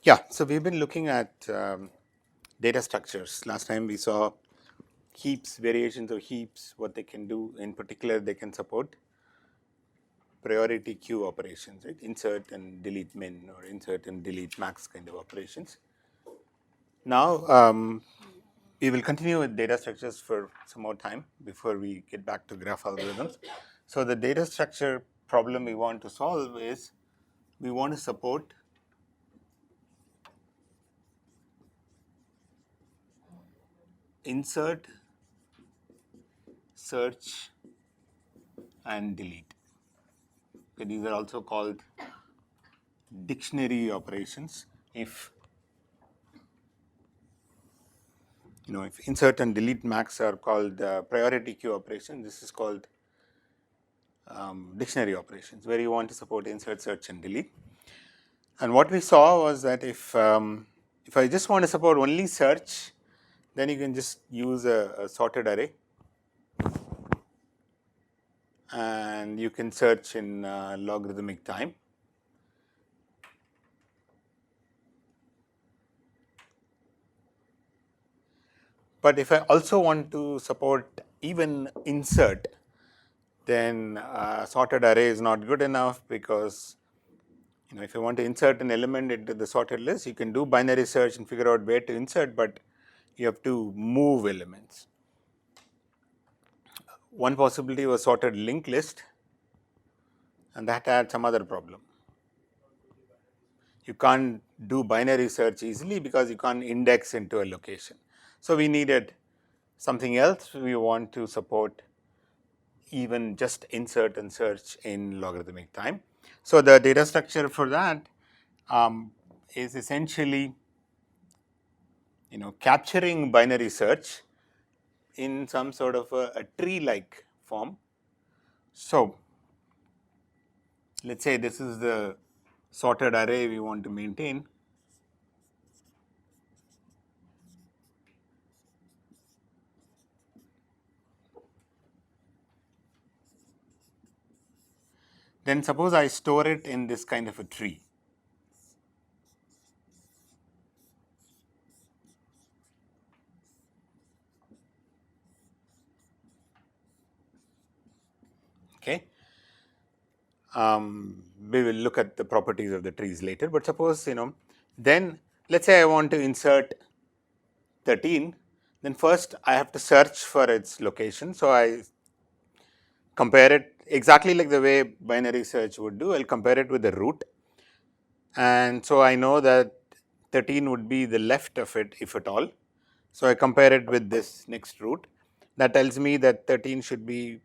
Yeah, so we've been looking at data structures. Last time we saw heaps, variations of heaps, what they can do. In particular, they can support priority queue operations, right? Insert and delete min or insert and delete max kind of operations. Now, we will continue with data structures for some more time before we get back to graph algorithms. So, the data structure problem we want to solve is we want to support insert, search, and delete. Okay, these are also called dictionary operations. If if insert and delete max are called priority queue operations, this is called dictionary operations, where you want to support insert, search, and delete. And what we saw was that if I just want to support only search, then you can just use a sorted array, and you can search in logarithmic time. But if I also want to support even insert, then sorted array is not good enough, because if you want to insert an element into the sorted list, you can do binary search and figure out where to insert, but you have to move elements. One possibility was sorted linked list, and that had some other problem. You can't do binary search easily because you can't index into a location. So we needed something else. We want to support even just insert and search in logarithmic time. So the data structure for that is essentially capturing binary search in some sort of a tree-like form. So let's say this is the sorted array we want to maintain. Then suppose I store it in this kind of a tree. Okay. We will look at the properties of the trees later, but suppose then let's say I want to insert 13, then first I have to search for its location. So I compare it exactly like the way binary search would do. I'll compare it with the root, and so I know that 13 would be the left of it, if at all. So I compare it with this next root. That tells me that 13 should be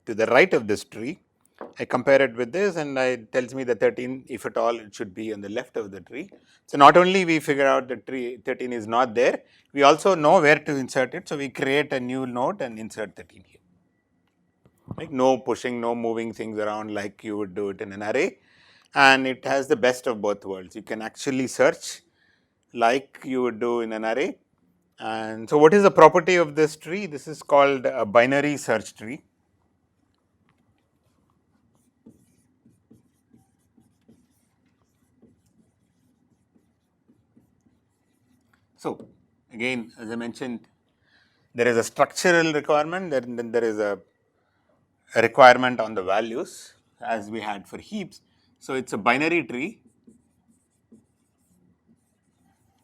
to the right of this tree. I compare it with this, and it tells me that 13, if at all, it should be on the left of the tree. So not only we figure out that tree 13 is not there, we also know where to insert it. So we create a new node and insert 13 here. Right? No pushing, no moving things around like you would do it in an array. And it has the best of both worlds. You can actually search like you would do in an array. And so what is the property of this tree? This is called a binary search tree. So again, as I mentioned, there is a structural requirement, then there is a requirement on the values, as we had for heaps. So it's a binary tree.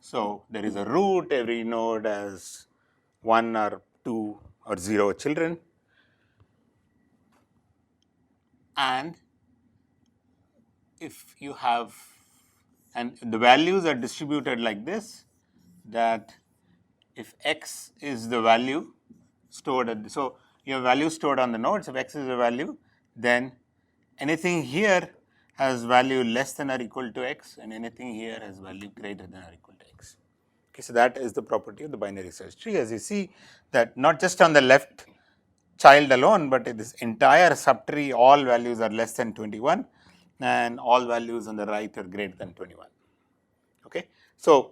So there is a root, every node has 1 or 2 or 0 children, and if you have, and the values are distributed like this, that if x is the value stored at so you have value stored on the nodes. If x is the value, then anything here has value less than or equal to x, and anything here has value greater than or equal to x. Okay, so that is the property of the binary search tree. As you see, that not just on the left child alone, but in this entire subtree, all values are less than 21, and all values on the right are greater than 21. Okay, so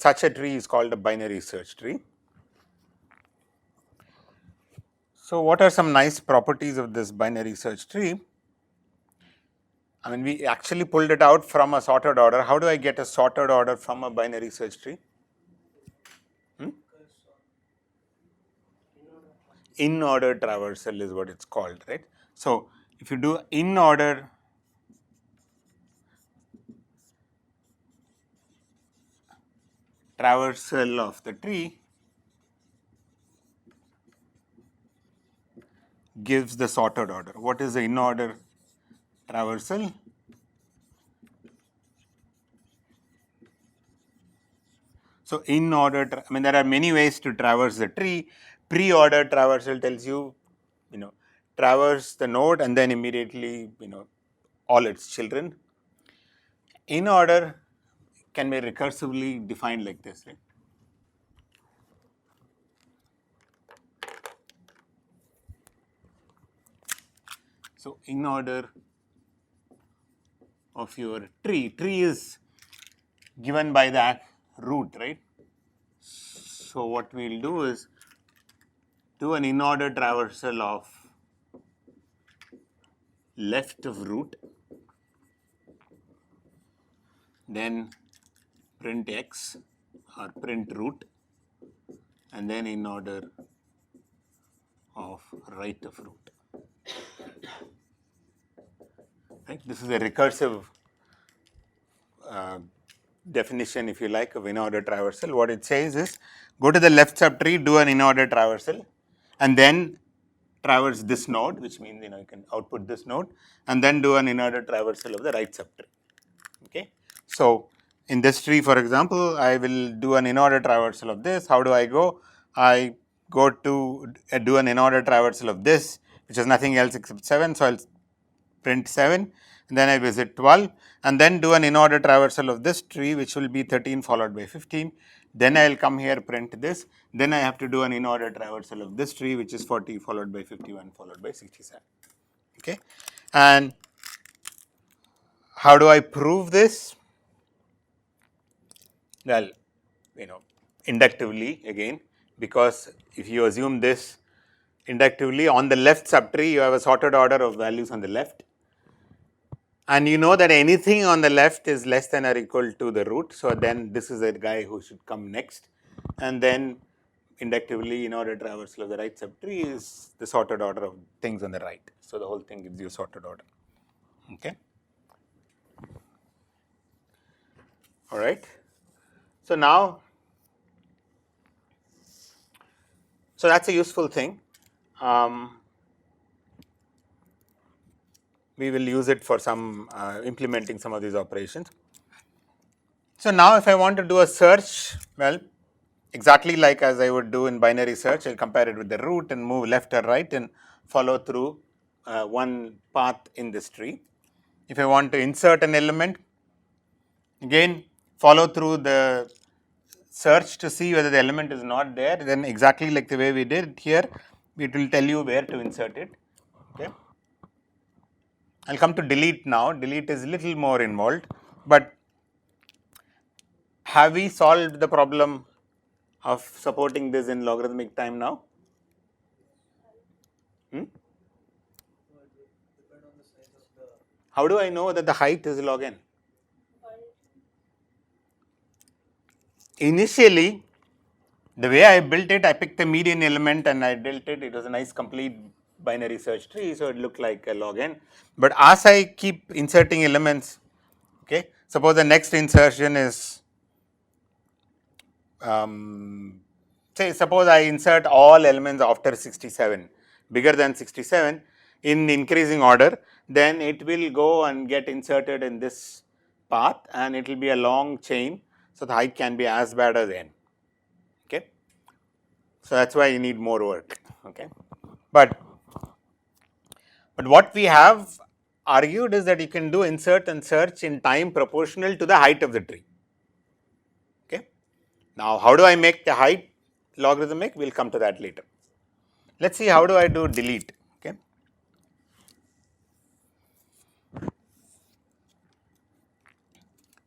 such a tree is called a binary search tree. So what are some nice properties of this binary search tree? I mean, we actually pulled it out from a sorted order. How do I get a sorted order from a binary search tree? In-order traversal is what it's called, right? So, if you do in-order traversal of the tree, gives the sorted order. What is the in-order traversal? So, in-order, I mean, there are many ways to traverse the tree. Pre-order traversal tells you, traverse the node and then immediately, all its children. In-order can be recursively defined like this, right? So, in-order of your tree is given by the root, right? So, what we will do is do an in-order traversal of left of root, then print x or print root, and then in order of right of root. Right? This is a recursive definition, if you like, of in-order traversal. What it says is, go to the left subtree, do an in-order traversal, and then traverse this node, which means you can output this node, and then do an in-order traversal of the right subtree. Okay. So, in this tree, for example, I will do an in-order traversal of this. How do I go? I go to do an in-order traversal of this, which is nothing else except 7. So, I'll print 7, and then I visit 12, and then do an in-order traversal of this tree, which will be 13 followed by 15. Then I will come here, print this. Then I have to do an in-order traversal of this tree, which is 40 followed by 51 followed by 67. Okay, and how do I prove this? Well, inductively again, because if you assume this inductively on the left subtree, you have a sorted order of values on the left, and you know that anything on the left is less than or equal to the root. So, then this is a guy who should come next, and then inductively in-order traversal of the right subtree is the sorted order of things on the right. So, the whole thing gives you a sorted order. Okay. All right. So, now, so that's a useful thing. We will use it for some implementing some of these operations. So, now if I want to do a search, well, exactly like as I would do in binary search, I will compare it with the root and move left or right and follow through one path in this tree. If I want to insert an element, again follow through the search to see whether the element is not there, then exactly like the way we did here, it will tell you where to insert it. Okay. I will come to delete now. Delete is a little more involved, but have we solved the problem of supporting this in logarithmic time now? How do I know that the height is log n? Initially, the way I built it, I picked a median element and I built it. It was a nice complete binary search tree, so it looked like a log n. But as I keep inserting elements, okay, suppose the next insertion is, suppose I insert all elements after 67, bigger than 67 in increasing order, then it will go and get inserted in this path and it will be a long chain. So, the height can be as bad as n. Okay. So, that is why you need more work. Okay. But what we have argued is that you can do insert and search in time proportional to the height of the tree. Okay. Now, how do I make the height logarithmic? We will come to that later. Let us see how do I do delete. Okay.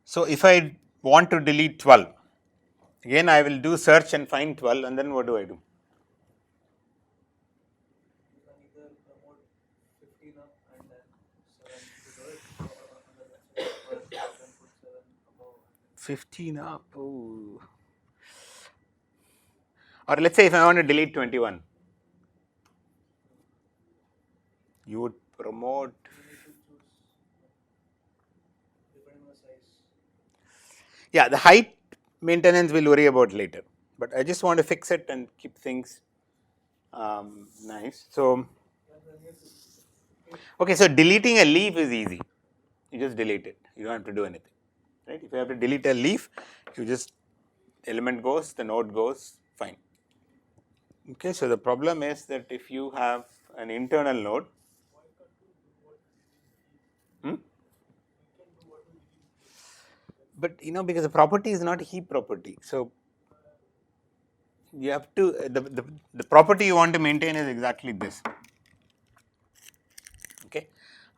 So, if I want to delete 12, again I will do search and find 12, and then what do I do? 15 up. Ooh. Or let's say if I want to delete 21, you would promote. Yeah, the height maintenance we'll worry about later, but I just want to fix it and keep things nice. So, okay, so deleting a leaf is easy. You just delete it. You don't have to do anything, right? If you have to delete a leaf, you just element goes, the node goes, fine. Okay, so the problem is that if you have an internal node, but because the property is not a heap property, so you have to the property you want to maintain is exactly this. Okay,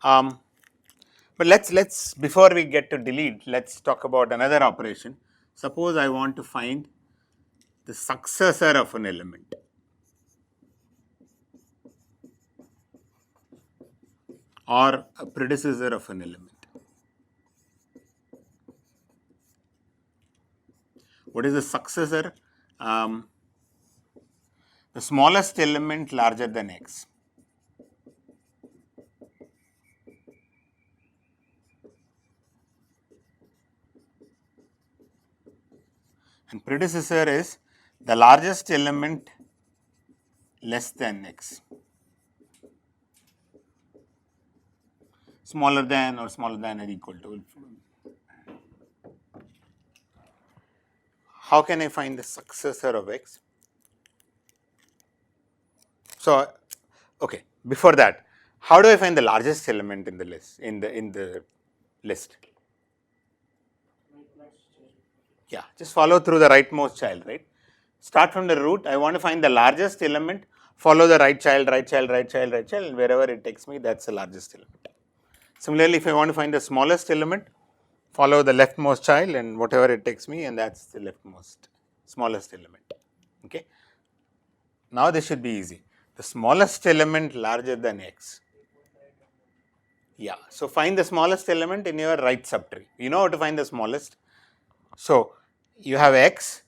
but let's before we get to delete, let's talk about another operation. Suppose I want to find the successor of an element, or a predecessor of an element. What is the successor? The smallest element larger than x. And predecessor is the largest element less than x. Smaller than or smaller than or equal to. How can I find the successor of x? So, okay, before that, how do I find the largest element in the list, in the list? Yeah, just follow through the rightmost child, right? Start from the root. I want to find the largest element, follow the right child, right child, right child, right child, and wherever it takes me, that's the largest element. Similarly, if I want to find the smallest element, follow the leftmost child and whatever it takes me, and that's the leftmost, smallest element. Okay. Now this should be easy. The smallest element larger than x. Yeah. So find the smallest element in your right subtree. You know how to find the smallest. So you have x,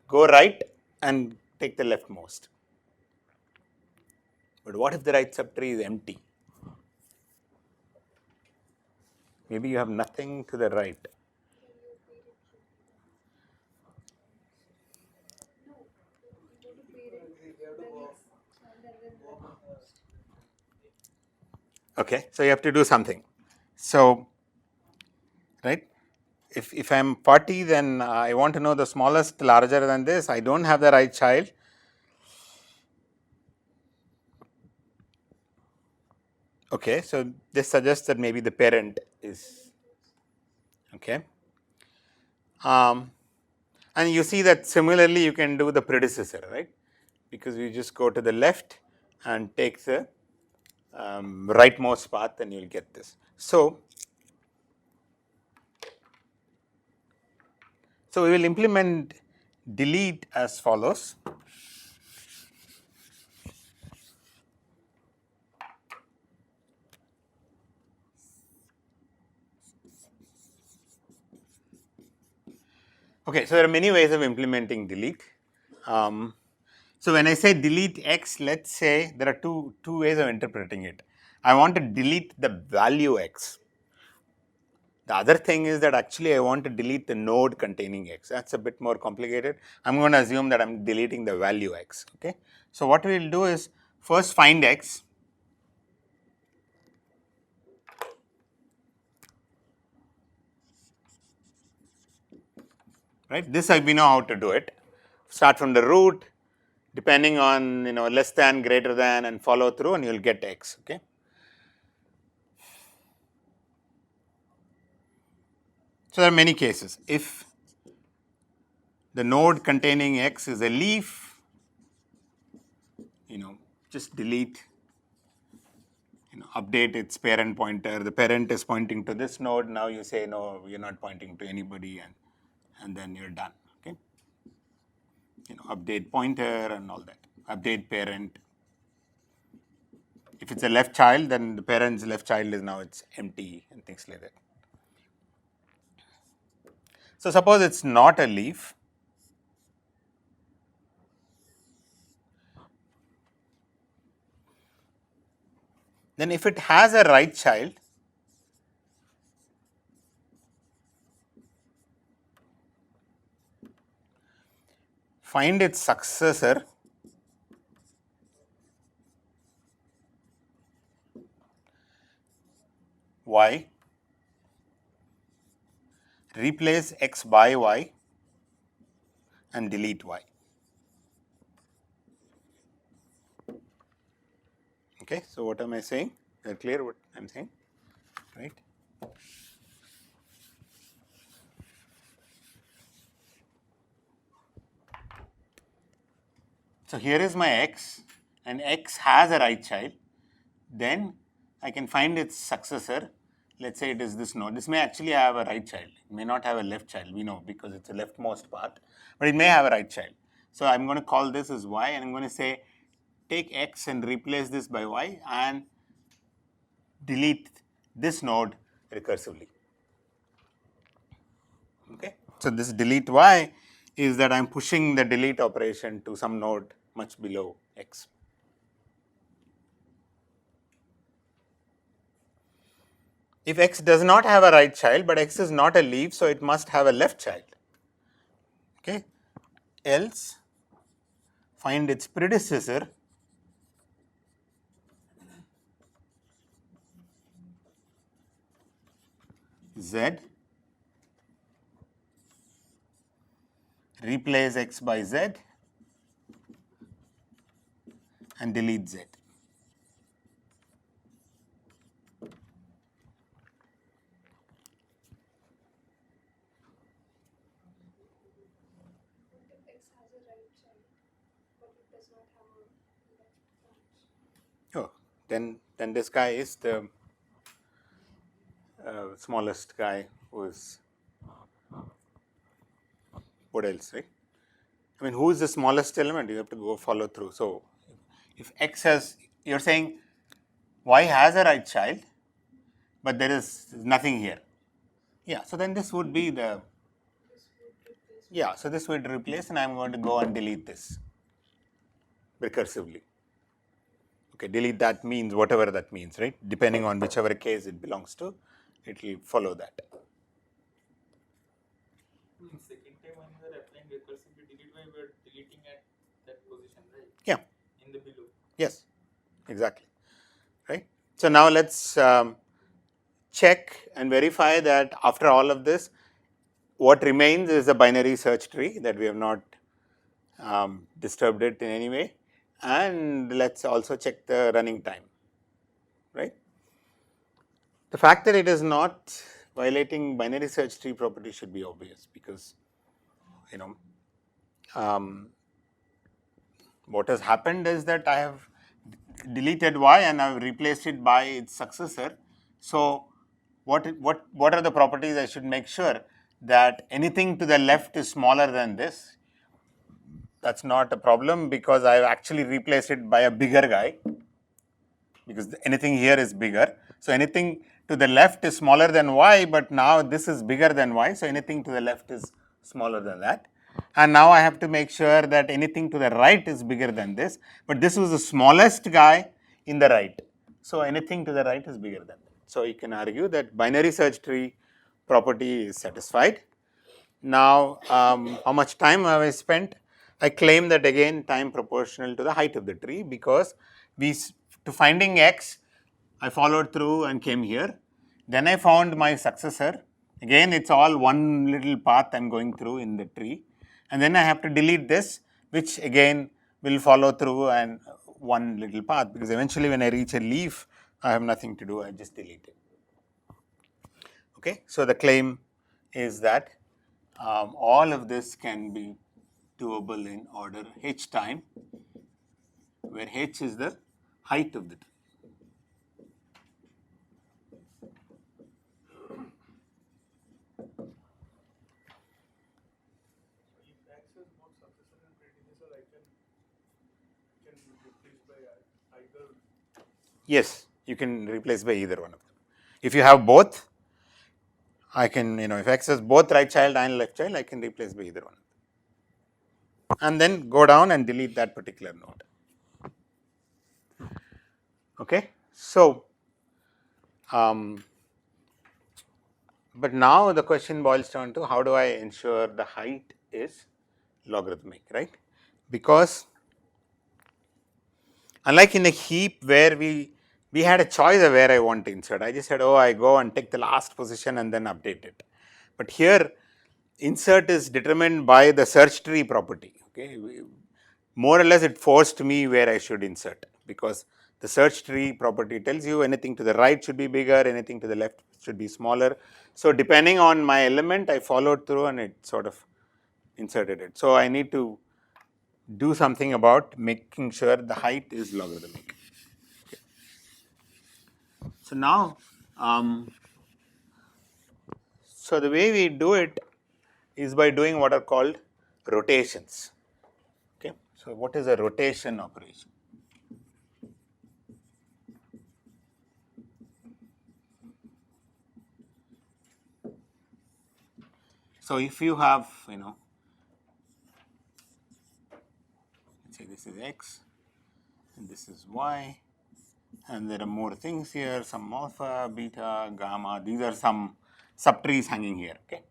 go right and take the leftmost. But what if the right subtree is empty? Maybe you have nothing to the right. Okay, so you have to do something. So, right, if I am 40, then I want to know the smallest larger than this. I don't have the right child. Okay, so this suggests that maybe the parent is okay. And you see that similarly you can do the predecessor, right? Because you just go to the left and take the rightmost path and you will get this. So we will implement delete as follows. Okay, so there are many ways of implementing delete. So when I say delete x, let's say there are two ways of interpreting it. I want to delete the value x. The other thing is that actually I want to delete the node containing x. That's a bit more complicated. I'm going to assume that I'm deleting the value x. Okay. So what we'll do is first find x. Right. This we know how to do it. Start from the root, depending on less than, greater than, and follow through, and you'll get x. Okay. So there are many cases. If the node containing x is a leaf, just delete, update its parent pointer. The parent is pointing to this node. Now you say no, you're not pointing to anybody, and then you're done. Okay. Update pointer and all that. Update parent. If it's a left child, then the parent's left child is now it's empty and things like that. So, suppose it is not a leaf, then if it has a right child, find its successor y, replace x by y and delete y. Okay, so what am I saying? Is it clear what I am saying? Right? So, here is my x and x has a right child, then I can find its successor. Let us say it is this node. This may actually have a right child, it may not have a left child, we know because it is a leftmost path, but it may have a right child. So, I am going to call this as y and I am going to say take x and replace this by y and delete this node recursively. Okay. So, this delete y is that I am pushing the delete operation to some node much below x. If x does not have a right child, but x is not a leaf, so it must have a left child. Okay. Else find its predecessor z, replace x by z and delete z. Oh, then this guy is the smallest guy who is, what else, right? I mean, who is the smallest element? You have to go follow through. So, if x has, you are saying y has a right child, but there is nothing here. Yeah, so then this would be the, yeah, so this would replace and I am going to go and delete this recursively. Okay, delete that means whatever that means, right? Depending on whichever case it belongs to, it will follow that. Second time when you are applying recursively delete y, we are deleting at that position, right? Yeah. In the below. Yes, exactly. Right. So now let's check and verify that after all of this, what remains is a binary search tree that we have not disturbed it in any way, and let's also check the running time. Right. The fact that it is not violating binary search tree property should be obvious because, you know, what has happened is that I have deleted y and I have replaced it by its successor. So, what are the properties I should make sure that anything to the left is smaller than this? That is not a problem because I have actually replaced it by a bigger guy, because anything here is bigger. So, anything to the left is smaller than y, but now this is bigger than y. So, anything to the left is smaller than that. And now I have to make sure that anything to the right is bigger than this, but this was the smallest guy in the right. So, anything to the right is bigger than that. So, you can argue that binary search tree property is satisfied. Now, how much time have I spent? I claim that again time proportional to the height of the tree, because to finding x, I followed through and came here. Then I found my successor. Again, it's all one little path I'm going through in the tree. And then I have to delete this, which again will follow through and one little path, because eventually when I reach a leaf, I have nothing to do, I just delete it. Okay, so the claim is that all of this can be doable in order h time, where h is the height of the tree. If x is both successor and predecessor, I can replace by either. Yes, you can replace by either one of them. If you have both, I can, if x is both right child and left child, I can replace by either one. And then go down and delete that particular node. Okay. So, but now the question boils down to how do I ensure the height is logarithmic, right? Because unlike in a heap where we had a choice of where I want to insert, I just said, oh, I go and take the last position and then update it. But here, insert is determined by the search tree property. Okay, more or less it forced me where I should insert, because the search tree property tells you anything to the right should be bigger, anything to the left should be smaller. So depending on my element, I followed through and it sort of inserted it. So I need to do something about making sure the height is logarithmic. Okay. So now, so the way we do it is by doing what are called rotations. Okay. So what is a rotation operation? So if you have, let's say this is x and this is y, and there are more things here, some alpha, beta, gamma, these are some subtrees hanging here. Okay.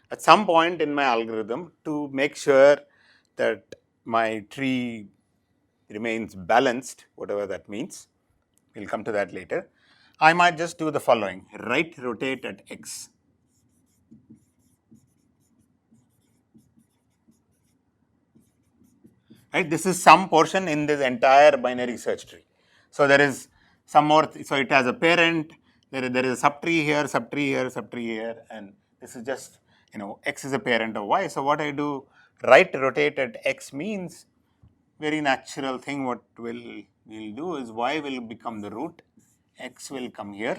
At some point in my algorithm, to make sure that my tree remains balanced, whatever that means, we'll come to that later, I might just do the following: right rotate at x. Right, this is some portion in this entire binary search tree. So there is some more, so it has a parent, there is a subtree here, subtree here, subtree here, and this is just, x is a parent of y. So what I do, right rotate at x means very natural thing. What we'll do is y will become the root, x will come here,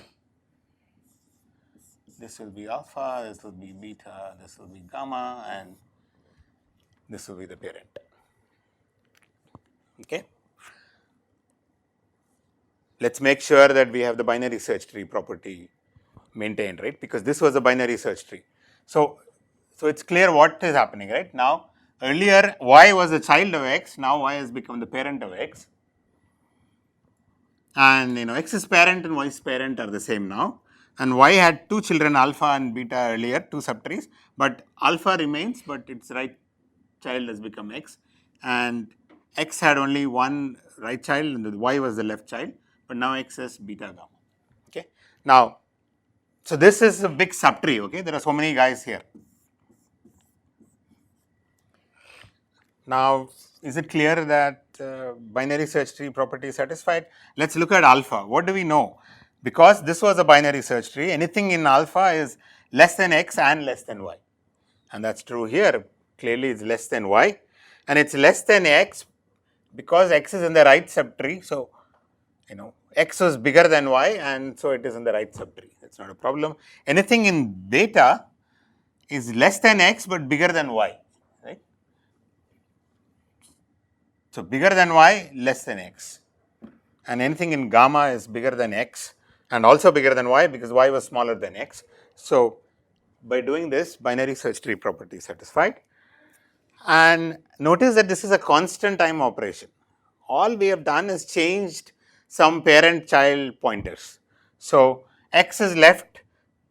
this will be alpha, this will be beta, this will be gamma, and this will be the parent. Okay. Let's make sure that we have the binary search tree property maintained, right? Because this was a binary search tree. So it's clear what is happening, right? Now, earlier y was a child of x, now y has become the parent of x. And x's parent and y's parent are the same now. And y had two children, alpha and beta earlier, two subtrees, but alpha remains, but its right child has become x. And x had only one right child and y was the left child, but now x is beta gamma. Okay. Now, so this is a big subtree. Okay, there are so many guys here. Now, is it clear that binary search tree property is satisfied? Let's look at alpha. What do we know? Because this was a binary search tree, anything in alpha is less than x and less than y. And that's true here. Clearly, it's less than y. And it's less than x because x is in the right subtree. So, x was bigger than y, and so it is in the right subtree. That's not a problem. Anything in beta is less than x but bigger than y, right? So bigger than y, less than x. And anything in gamma is bigger than x and also bigger than y because y was smaller than x. So by doing this, binary search tree property is satisfied. And notice that this is a constant time operation. All we have done is changed some parent child pointers. So x is left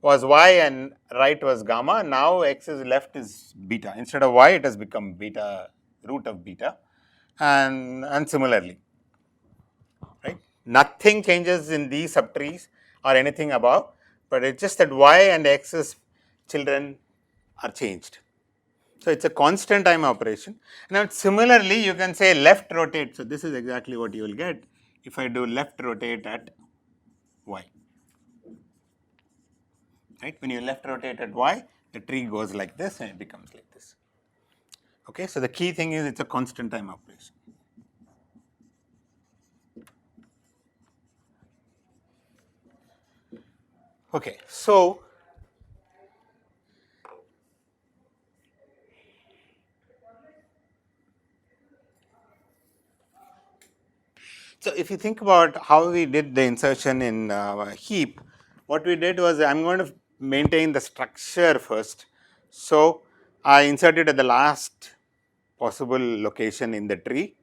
was y and right was gamma. Now x is left is beta. Instead of y, it has become beta, root of beta. And similarly, right? Nothing changes in these subtrees or anything above, but it's just that y and x's children are changed. So it's a constant time operation. Now similarly, you can say left rotate. So this is exactly what you will get if I do left rotate at y. Right? When you left rotate at y, the tree goes like this and it becomes like this. Okay, so the key thing is it's a constant time operation. Okay, so if you think about how we did the insertion in heap, what we did was I'm going to maintain the structure first. So, I inserted at the last possible location in the tree,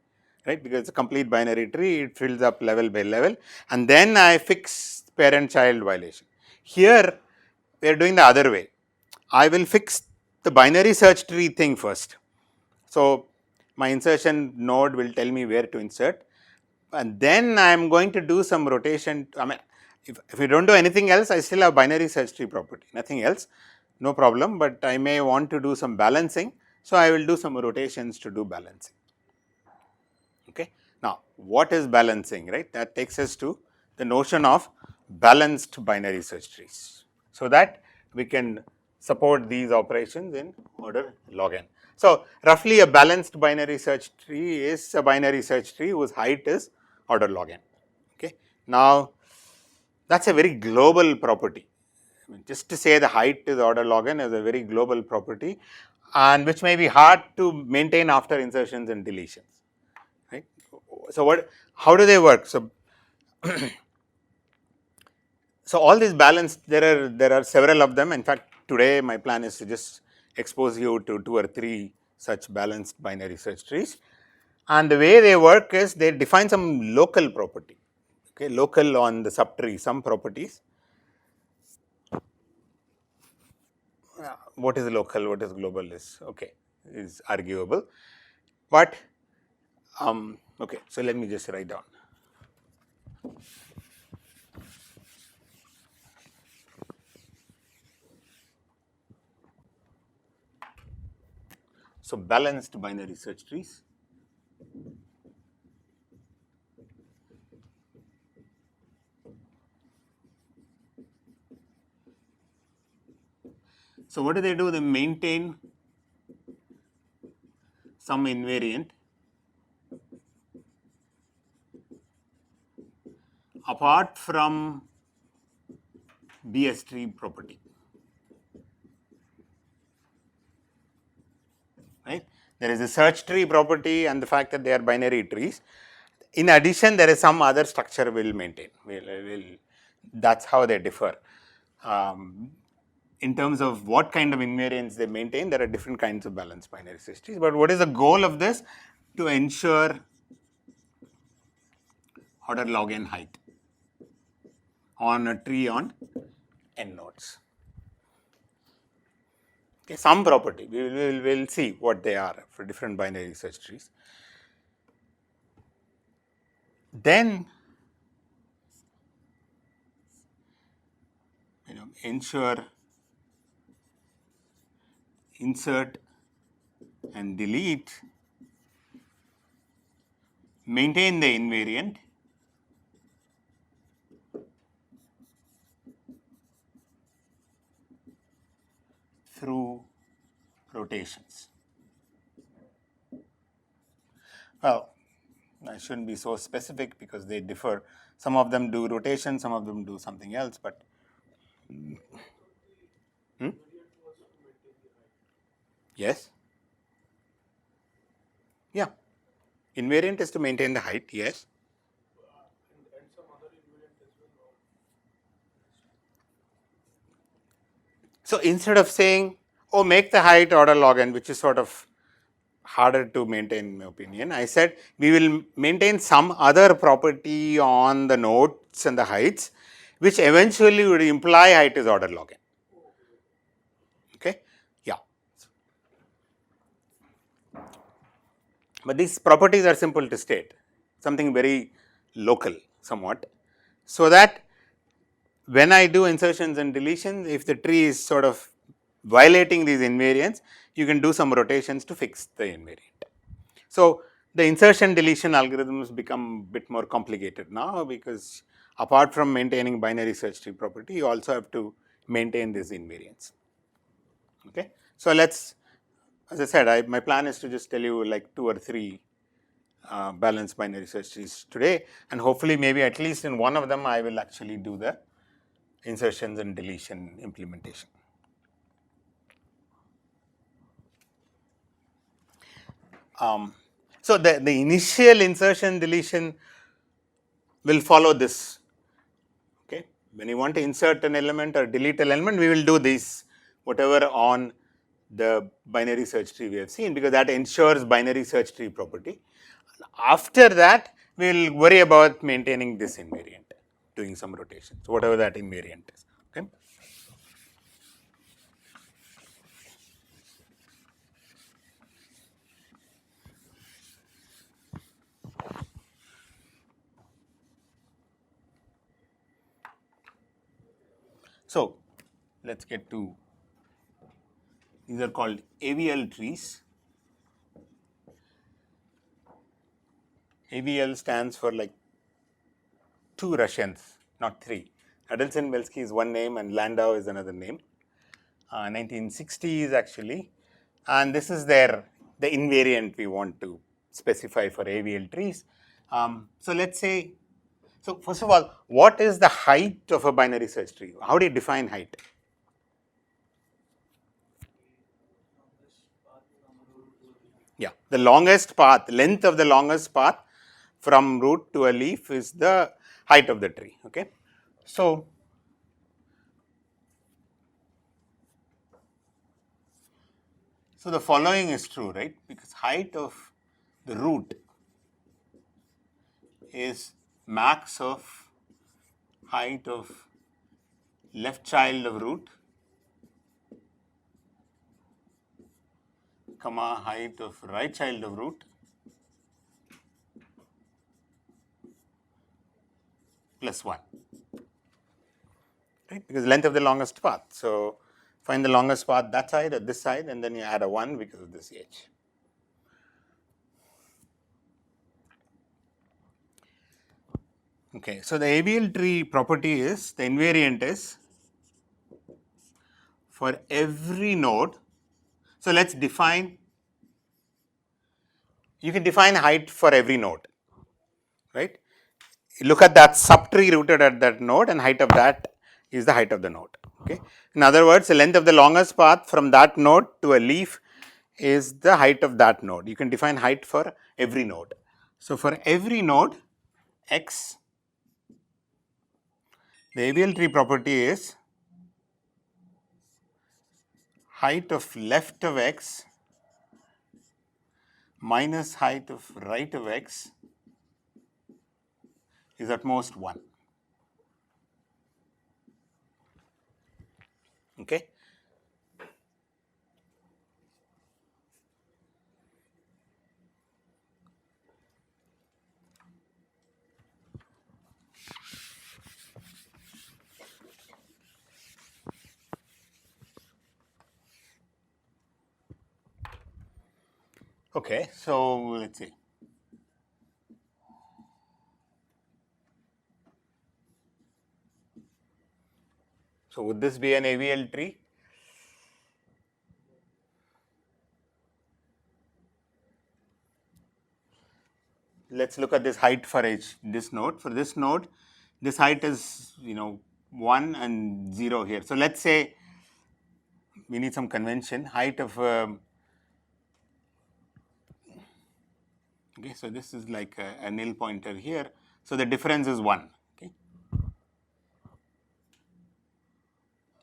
right, because it's a complete binary tree, it fills up level by level, and then I fix parent child violation. Here we are doing the other way. I will fix the binary search tree thing first. So, my insertion node will tell me where to insert, and then I am going to do some rotation. I mean, if you don't do anything else, I still have binary search tree property, nothing else, no problem, but I may want to do some balancing. So, I will do some rotations to do balancing. Okay. Now, what is balancing, right? That takes us to the notion of balanced binary search trees, so that we can support these operations in order log n. So, roughly a balanced binary search tree is a binary search tree whose height is order log n. Okay. Now, that is a very global property. I mean, just to say the height is order log n is a very global property, and which may be hard to maintain after insertions and deletions. Right. So, how do they work? So, so all these balanced, there are several of them. In fact, today my plan is to just expose you to 2 or 3 such balanced binary search trees, and the way they work is they define some local property, okay, local on the subtree, some properties. What is local, what is global is okay, is arguable, but okay. So, let me just write down. So, balanced binary search trees. So, what do? They maintain some invariant apart from BS tree property, right. There is a search tree property and the fact that they are binary trees. In addition, there is some other structure will maintain, that is how they differ. In terms of what kind of invariants they maintain, there are different kinds of balanced binary search trees, but what is the goal of this? To ensure order log n height on a tree on n nodes. Okay, some property, we will see what they are for different binary search trees. Then, ensure insert and delete, maintain the invariant through rotations. Well, I shouldn't be so specific because they differ. Some of them do rotation, some of them do something else, but yes, yeah, invariant is to maintain the height, yes. And some other invariant as well. So, instead of saying, oh, make the height order log n, which is sort of harder to maintain in my opinion, I said we will maintain some other property on the nodes and the heights, which eventually would imply height is order log n. Okay, yeah. But these properties are simple to state, something very local somewhat, so that when I do insertions and deletions, if the tree is sort of violating these invariants, you can do some rotations to fix the invariant. So, the insertion deletion algorithms become a bit more complicated now, because apart from maintaining binary search tree property, you also have to maintain these invariants. Okay. So, let us, as I said, my plan is to just tell you like 2 or 3 balanced binary search trees today, and hopefully maybe at least in one of them I will actually do the insertions and deletion implementation. So, the initial insertion deletion will follow this, okay, when you want to insert an element or delete an element, we will do this, whatever on the binary search tree we have seen, because that ensures binary search tree property. After that, we will worry about maintaining this invariant, doing some rotations, whatever that invariant is. Okay. So, let us get to, these are called Avl trees. Avl stands for like 2 Russians, not 3. Adelsson-Belsky is one name and Landau is another name. 1960s actually, and this is the invariant we want to specify for Avl trees. So let's say, so first of all, what is the height of a binary search tree? How do you define height? Yeah, the longest path, length of the longest path from root to a leaf is the height of the tree. Okay, so the following is true, right? Because height of the root is max of height of left child of root, comma height of right child of root plus 1, right? Because length of the longest path. So find the longest path that side or this side, and then you add a 1 because of this edge. Okay, so the Avl tree property is, the invariant is for every node. So let's define, you can define height for every node, right? You look at that subtree rooted at that node, and height of that is the height of the node. Okay. In other words, the length of the longest path from that node to a leaf is the height of that node. You can define height for every node. So for every node x, the Avl tree property is height of left of x minus height of right of x is at most 1. Okay. Okay, so let's see. So would this be an Avl tree? Let's look at this height for this node. For this node, this height is 1 and 0 here. So let's say we need some convention. Height of okay, so this is like a nil pointer here. So the difference is 1. Okay,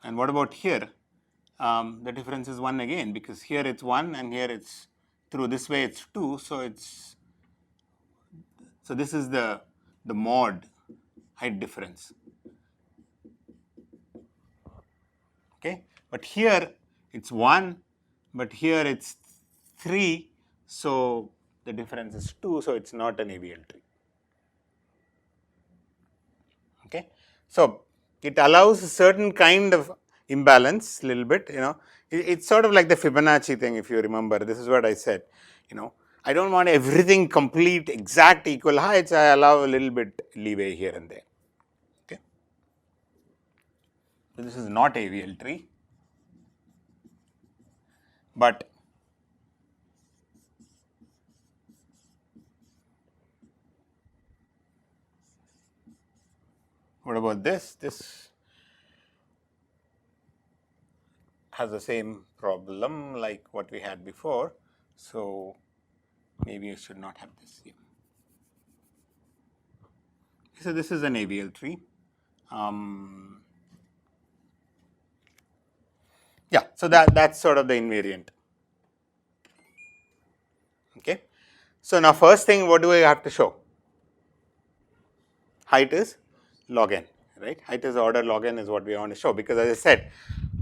and what about here? The difference is 1 again, because here it's 1 and here it's through this way it's 2. So this is the mod height difference. Okay, but here it's 1, but here it's 3, so the difference is 2, so it's not an Avl tree. Okay, so it allows a certain kind of imbalance, little bit. It's sort of like the Fibonacci thing, if you remember. This is what I said. I don't want everything complete, exact, equal heights. I allow a little bit leeway here and there. Okay, so this is not Avl tree, but what about this? This has the same problem like what we had before. So maybe you should not have this here. So this is an Avl tree. Yeah, so that's sort of the invariant. Okay. So now first thing, what do I have to show? Height is log n, right? Height is order log n is what we want to show, because as I said,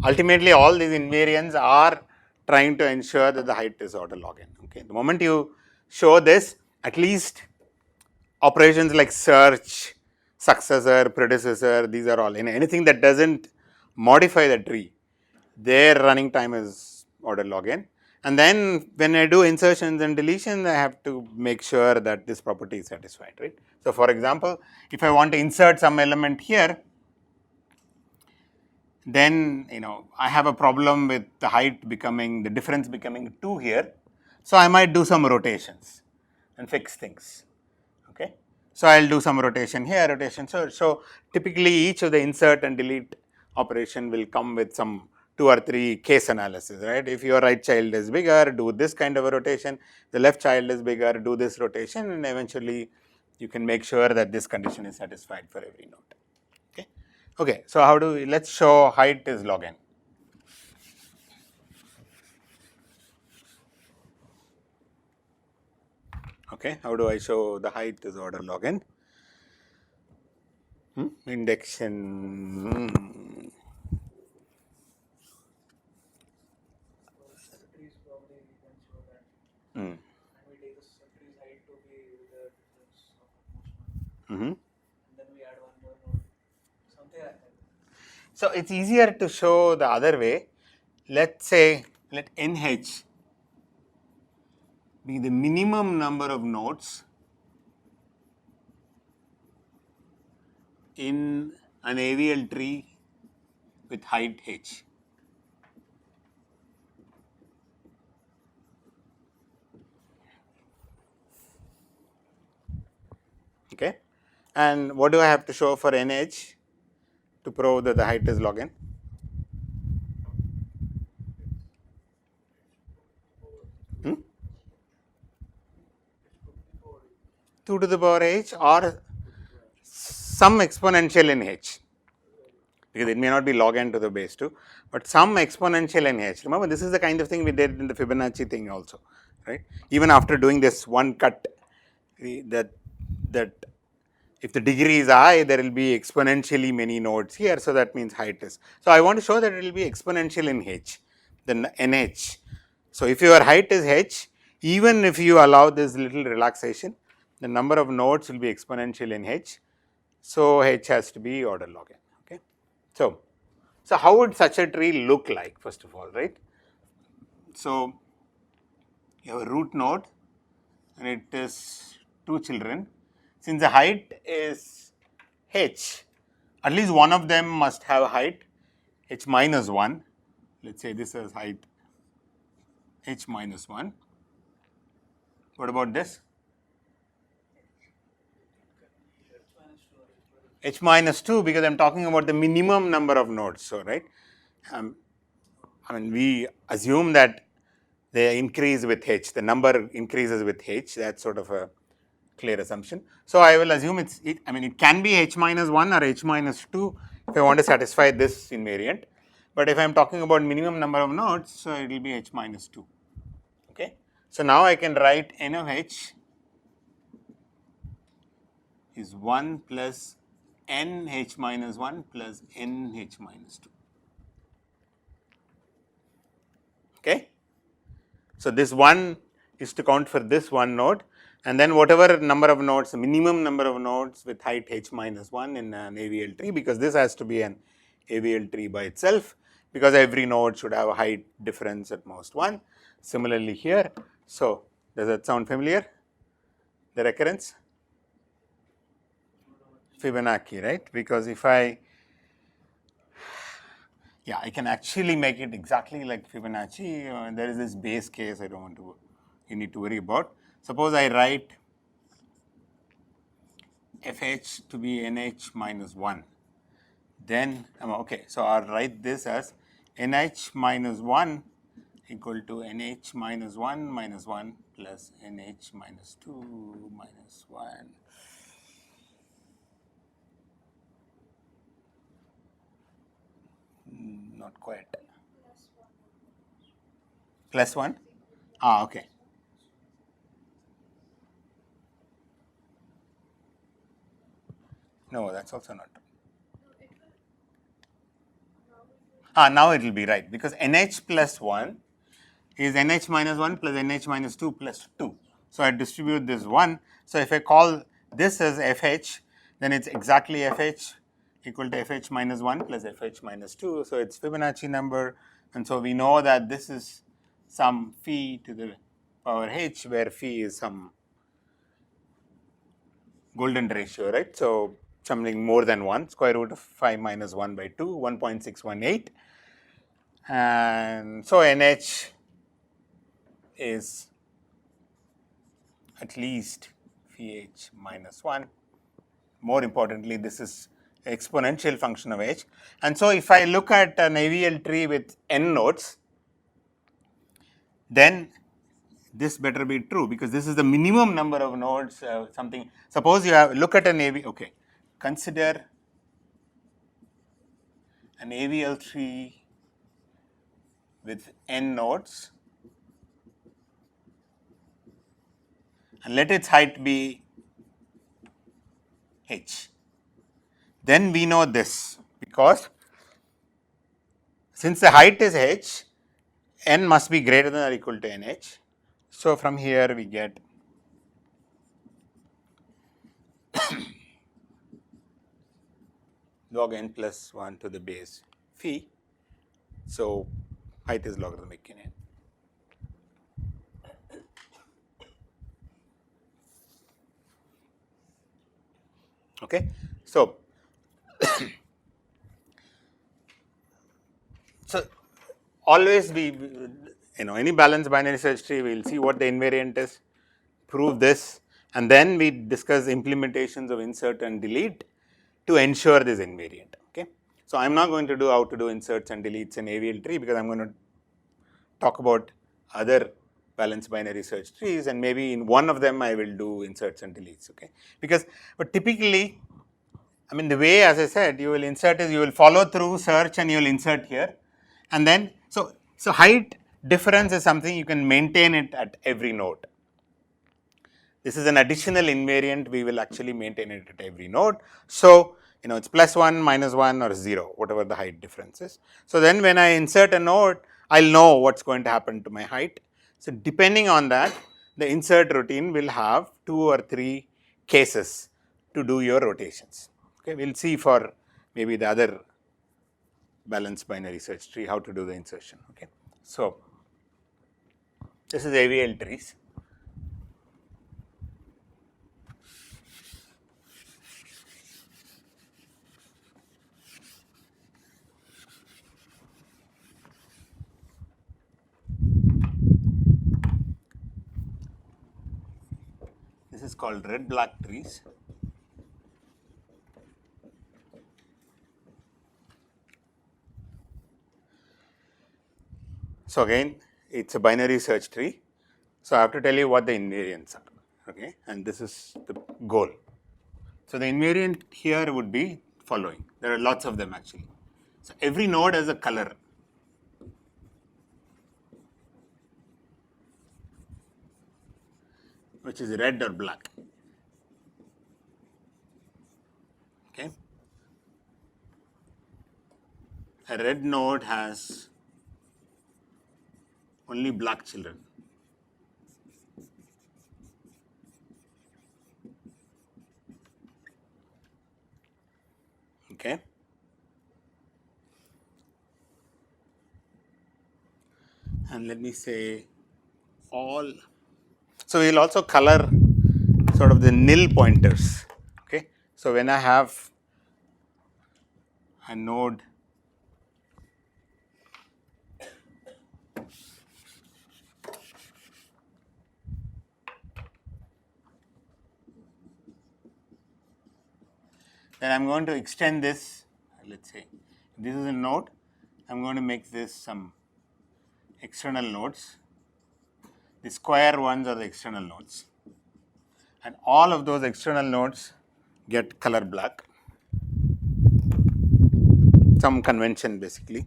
ultimately all these invariants are trying to ensure that the height is order log n. Okay. The moment you show this, at least operations like search, successor, predecessor, these are all, anything that doesn't modify the tree, their running time is order log n. And then when I do insertions and deletions, I have to make sure that this property is satisfied, right? So for example, if I want to insert some element here, then I have a problem with the height becoming, the difference becoming 2 here. So I might do some rotations and fix things. Okay. So I'll do some rotation here, rotation. So typically each of the insert and delete operation will come with some 2 or 3 case analysis, right? If your right child is bigger, do this kind of a rotation. The left child is bigger, do this rotation, and eventually you can make sure that this condition is satisfied for every node. Okay. Okay. So how do we, let's show height is log n. Okay. How do I show the height is order log n? Indexion. Trees probably we can show that. Hmm. And we take the tree's height to be with the difference of almost 1. Mm-hmm. And then we add one more node. Something like that. So it's easier to show the other way. Let's say let NH be the minimum number of nodes in an Avl tree with height h. Okay. And what do I have to show for NH to prove that the height is log n? Hmm? 2 to the power h or some exponential in h, because it may not be log n to the base 2, but some exponential in h. Remember, this is the kind of thing we did in the Fibonacci thing also, right? Even after doing this one cut, that if the degree is high, there will be exponentially many nodes here, so that means height is. So I want to show that it will be exponential in h, then nh. So if your height is h, even if you allow this little relaxation, the number of nodes will be exponential in h. So h has to be order log n. Okay. So how would such a tree look like, first of all, right? So you have a root node and it is 2 children. Since the height is h, at least one of them must have height h minus 1. Let's say this is height h minus 1. What about this? H minus 2, because I'm talking about the minimum number of nodes. So, right, I mean, we assume that they increase with h, the number increases with h. That's sort of a clear assumption. So I will assume it can be h minus 1 or h minus 2 if I want to satisfy this invariant. But if I'm talking about minimum number of nodes, so it will be h minus 2. Okay. So now I can write n of h is 1 plus n h minus 1 plus n h minus 2. Okay. So this 1 is to count for this one node, and then whatever number of nodes, the minimum number of nodes with height h minus 1 in an Avl tree, because this has to be an Avl tree by itself, because every node should have a height difference at most 1. Similarly here, so does that sound familiar? The recurrence? Fibonacci, right? Because if I can actually make it exactly like Fibonacci. There is this base case I don't want to, you need to worry about. Suppose I write fh to be nh minus 1. Then, okay, so I'll write this as nh minus 1 equal to nh minus 1 minus 1 plus nh minus 2 minus 1. Not quite. Plus 1? Ah, okay. No, that's also not true. Now it will be right because nh plus 1 is nh minus 1 plus nh minus 2 plus 2. So I distribute this 1. So if I call this as fh, then it's exactly fh equal to fh minus 1 plus fh minus 2. So it's Fibonacci number. And so we know that this is some phi to the power h, where phi is some golden ratio, right? So something more than 1, square root of 5 minus 1 by 2, 1.618. And so nh is at least phi h minus 1. More importantly, this is exponential function of h. And so if I look at an Avl tree with n nodes, then this better be true because this is the minimum number of nodes. Something. Suppose you have look at an AV. Okay, consider an Avl tree with n nodes, and let its height be h. Then we know this because since the height is h, n must be greater than or equal to nh. So from here we get log n plus 1 to the base phi. So height is logarithmic in n. Okay, so always any balanced binary search tree, we will see what the invariant is, prove this, and then we discuss implementations of insert and delete to ensure this invariant. Okay, so I'm not going to do how to do inserts and deletes in Avl tree because I'm going to talk about other balanced binary search trees, and maybe in one of them I will do inserts and deletes. Okay, but typically, I mean, the way, as I said, you will insert is you will follow through search and you will insert here, and then so height difference is something you can maintain it at every node. This is an additional invariant. We will actually maintain it at every node. So it's plus 1, minus 1, or 0, whatever the height difference is. So then when I insert a node, I'll know what's going to happen to my height. So depending on that, the insert routine will have 2 or 3 cases to do your rotations. Okay, we'll see for maybe the other balanced binary search tree how to do the insertion. Okay, so this is Avl trees. This is called red black trees. So again, it's a binary search tree. So I have to tell you what the invariants are. Okay, and this is the goal. So the invariant here would be following. There are lots of them actually. So every node has a color. Which is red or black. Okay. A red node has only black children. Okay. And let me say all. So we will also color sort of the nil pointers. Okay. So when I have a node then I'm going to extend this. Let's say this is a node. I'm going to make this some external nodes. The square ones are the external nodes. And all of those external nodes get color black. Some convention basically.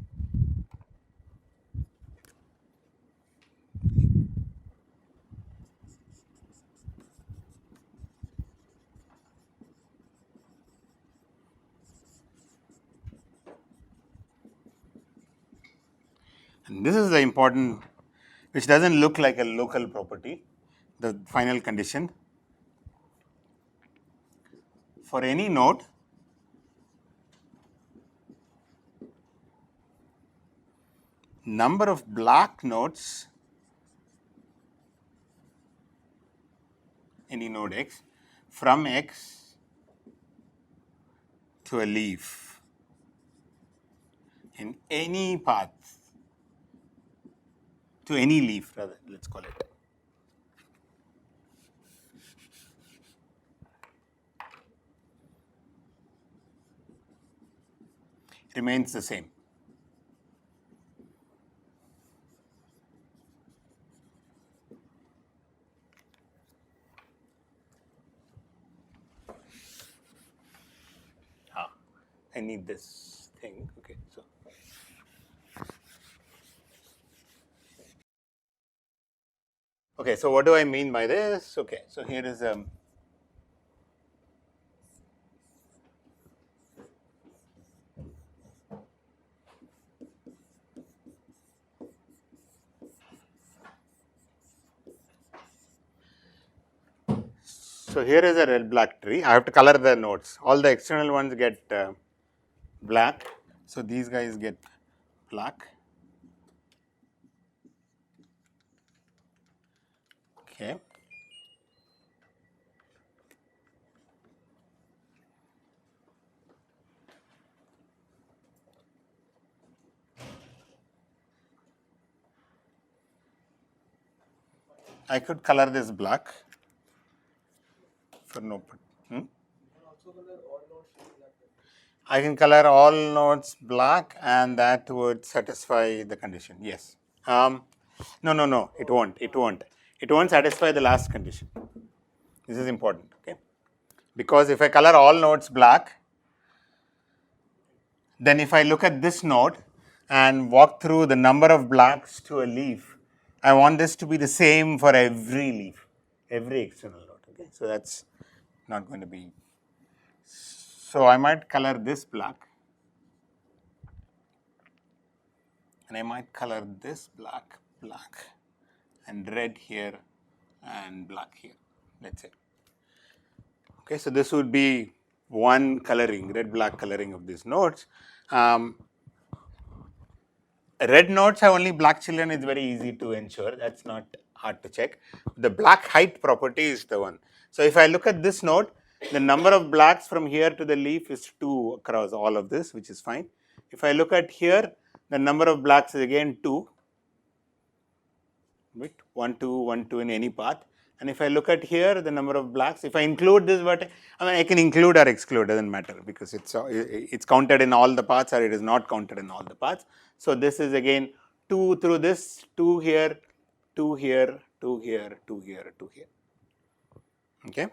And this is the important, which doesn't look like a local property, the final condition. For any node, number of black nodes, any node x, from x to a leaf in any path, to any leaf rather, let's call it. Remains the same. I need this thing. Okay, so what do I mean by this? Okay, so here is so here is a red black tree. I have to color the nodes. All the external ones get black. So these guys get black. Okay. I could color this black for no. I can color all nodes black, and that would satisfy the condition. Yes. No. It won't. It won't. It won't satisfy the last condition. This is important. Okay. Because if I color all nodes black, then if I look at this node and walk through the number of blacks to a leaf, I want this to be the same for every leaf, every external node. Okay. So that's not going to be. So I might color this black, and I might color this black, and red here, and black here. Let's say. Okay, so this would be one coloring, red-black coloring of these nodes. Red nodes have only black children. It's very easy to ensure. That's not hard to check. The black height property is the one. So if I look at this node, the number of blacks from here to the leaf is 2 across all of this, which is fine. If I look at here, the number of blacks is again 2. Right? 1, 2, 1, 2 in any path. And if I look at here, the number of blacks, if I include this vertex, I mean, I can include or exclude, doesn't matter, because it's counted in all the paths, or it is not counted in all the paths. So this is again 2 through this, 2 here, 2 here, 2 here, 2 here, 2 here. Okay.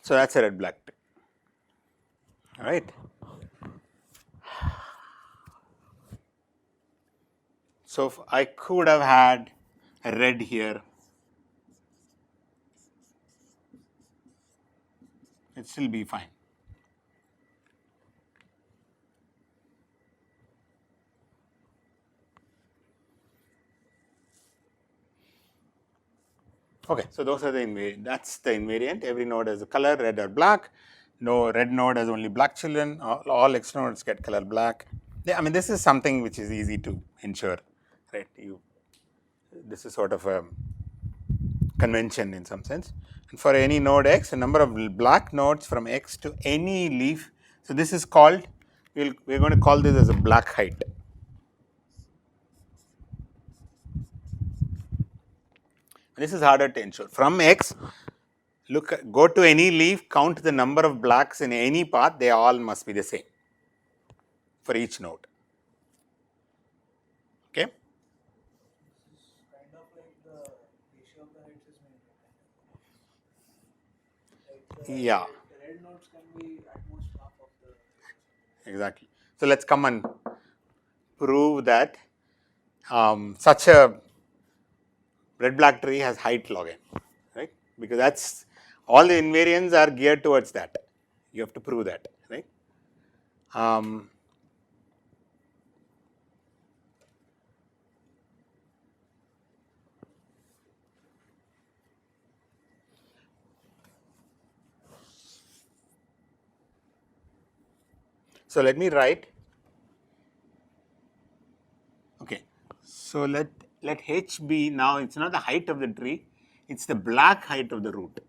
So that's a red black. All right. So if I could have had a red here, it'd still be fine. Okay, so those are the invariant. That's the invariant. Every node has a color, red or black. No red node has only black children. All X nodes get color black. Yeah, I mean, this is something which is easy to ensure, right? This is sort of a convention in some sense. And for any node X, a number of black nodes from X to any leaf. So this is called, we're going to call this as a black height. This is harder to ensure. From X, go to any leaf, count the number of blacks in any path, they all must be the same for each node. Okay? Kind of like the ratio of the heights is maintained. Like Yeah. Red nodes can be at most half of the. Exactly. So let's come and prove that such a red-black tree has height log n, right? Because that's all the invariants are geared towards that. You have to prove that, right? So let me write. Okay. So let h be, now it's not the height of the tree, it's the black height of the root.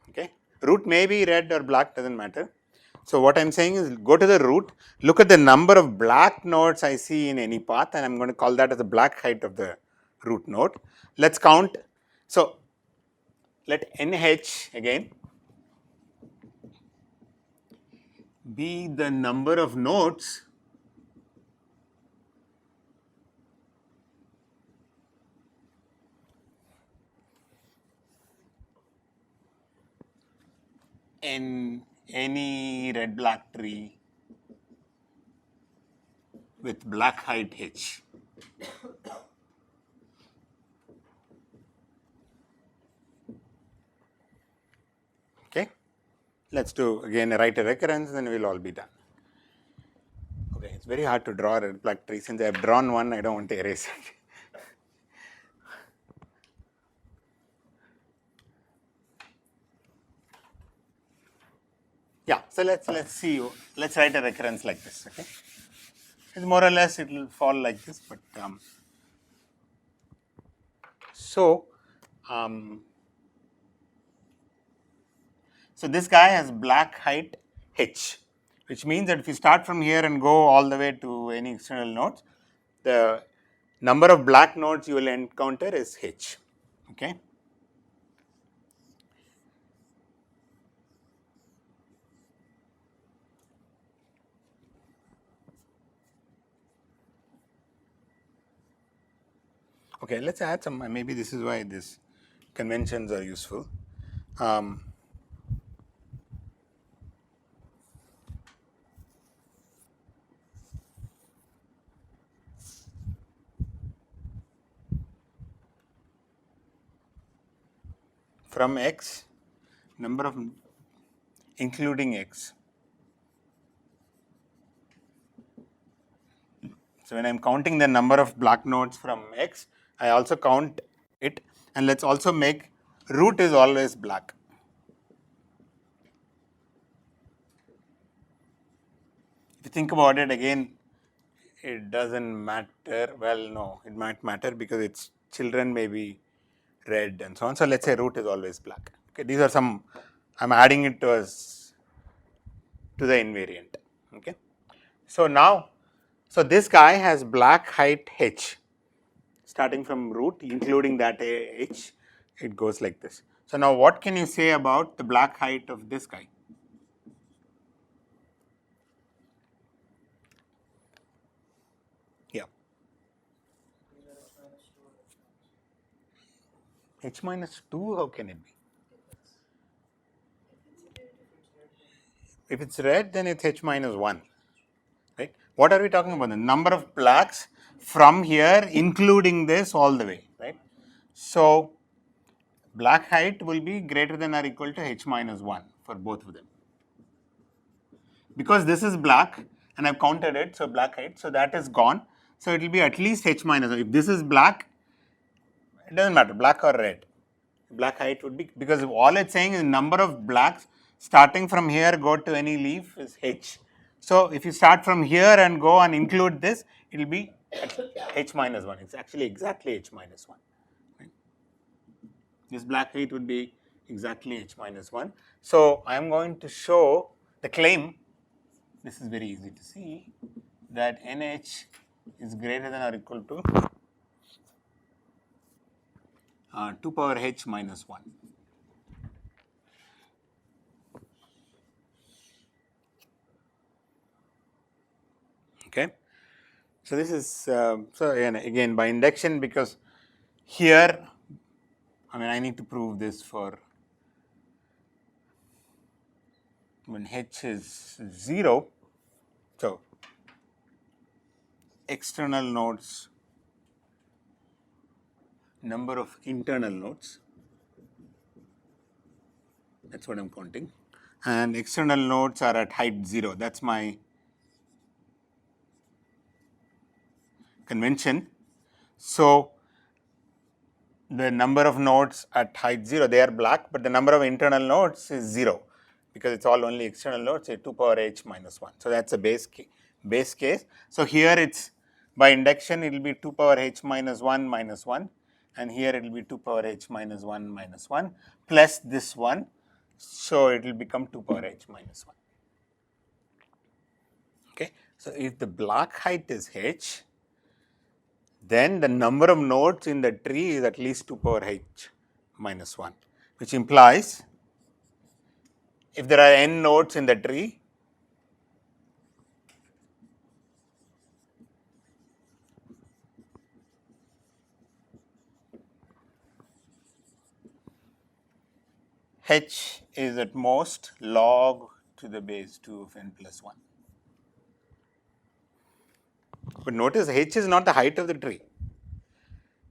Okay. Root may be red or black, doesn't matter. So what I'm saying is go to the root, look at the number of black nodes I see in any path, and I'm going to call that as the black height of the root node. Let's count. So let nh again be the number of nodes in any red black tree with black height h. Okay. Let's do again write a recurrence, then we'll all be done. Okay, it's very hard to draw a red black tree. Since I have drawn one, I don't want to erase it. Yeah, so let's see. Let's write a recurrence like this. Okay, it's more or less it will fall like this, but so so this guy has black height h, which means that if you start from here and go all the way to any external nodes, the number of black nodes you will encounter is h. Okay. Okay, let's add some, maybe this is why these conventions are useful. From x, number of, including x. So when I'm counting the number of black nodes from x, I also count it, and let's also make root is always black. If you think about it again, it doesn't matter. Well, no, it might matter because its children may be red and so on. So let's say root is always black. Okay, these are some, I'm adding it to the invariant. Okay, so now, so this guy has black height h, starting from root, including that h, it goes like this. So now what can you say about the black height of this guy? Yeah. H minus 2, how can it be? If it's red, then it's h minus 1. Right? What are we talking about? The number of blacks from here, including this all the way. Right? So black height will be greater than or equal to h minus 1 for both of them. Because this is black and I've counted it, so black height, so that is gone. So it will be at least h minus 1. If this is black, it doesn't matter, black or red. Black height would be, because all it's saying is number of blacks starting from here go to any leaf is h. So if you start from here and go and include this, it will be h minus 1. It's actually exactly h minus 1. Right? This black height would be exactly h minus 1. So I am going to show the claim. This is very easy to see, that nh is greater than or equal to 2 power h minus 1. Okay. So this is, so again by induction, because here, I mean I need to prove this for when h is 0, so external nodes, number of internal nodes, that's what I'm counting, and external nodes are at height 0, that's my convention. So the number of nodes at height 0, they are black, but the number of internal nodes is 0. because it's all only external nodes, say 2 power h minus 1. So that's a base case. So here it's by induction it will be 2 power h minus 1, and here it will be 2 power h minus 1 plus this one. So it will become 2 power h minus 1. Okay. So if the block height is h, then the number of nodes in the tree is at least 2 power h minus 1, which implies if there are n nodes in the tree, h is at most log to the base 2 of n plus 1. But notice h is not the height of the tree.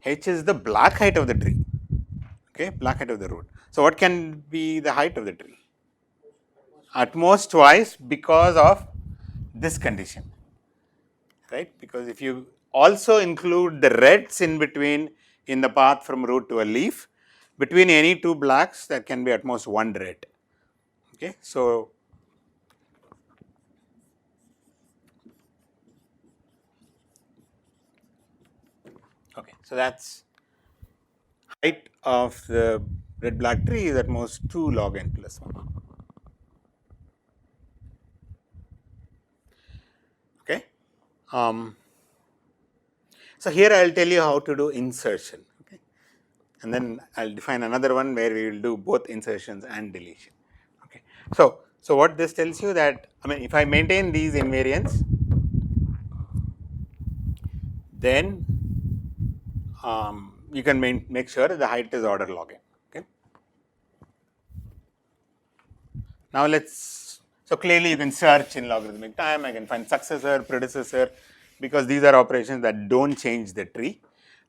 H is the block height of the tree. Okay, block height of the root. So what can be the height of the tree? At most twice because of this condition. Right? Because if you also include the reds in between in the path from root to a leaf, between any two blocks there can be at most one red. Okay, so that's height of the red black tree is at most 2 log n plus 1. Okay. So here I will tell you how to do insertion. Okay. And then I will define another one where we will do both insertions and deletion. Okay. So what this tells you that, I mean, if I maintain these invariants, then you can make sure that the height is order log n. Okay. Now so clearly you can search in logarithmic time, I can find successor, predecessor, because these are operations that don't change the tree.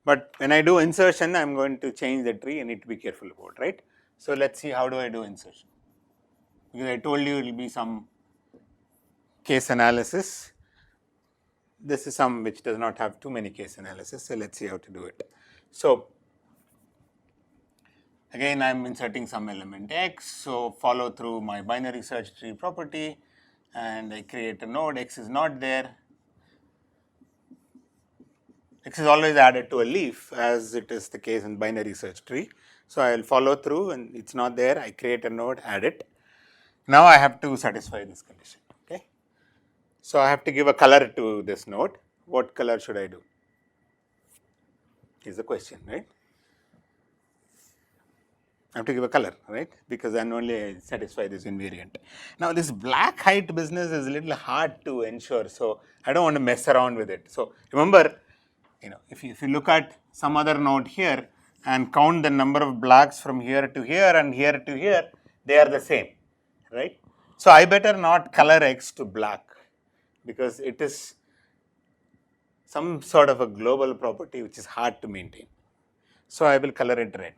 But when I do insertion, I'm going to change the tree and need to be careful about, right? So let's see how do I do insertion. Because I told you it will be some case analysis. This is some which does not have too many case analysis. So let's see how to do it. So again, I'm inserting some element x. So follow through my binary search tree property, and I create a node. X is not there. X is always added to a leaf, as it is the case in binary search tree. So I will follow through, and it's not there. I create a node, add it. Now I have to satisfy this condition. Okay. So I have to give a color to this node. What color should I do? Is the question, right? I have to give a color, right? Because then only I satisfy this invariant. Now this black height business is a little hard to ensure, so I don't want to mess around with it. So remember, if you look at some other node here and count the number of blocks from here to here and here to here, they are the same, right? So I better not color X to black, because it is some sort of a global property which is hard to maintain. So I will color it red.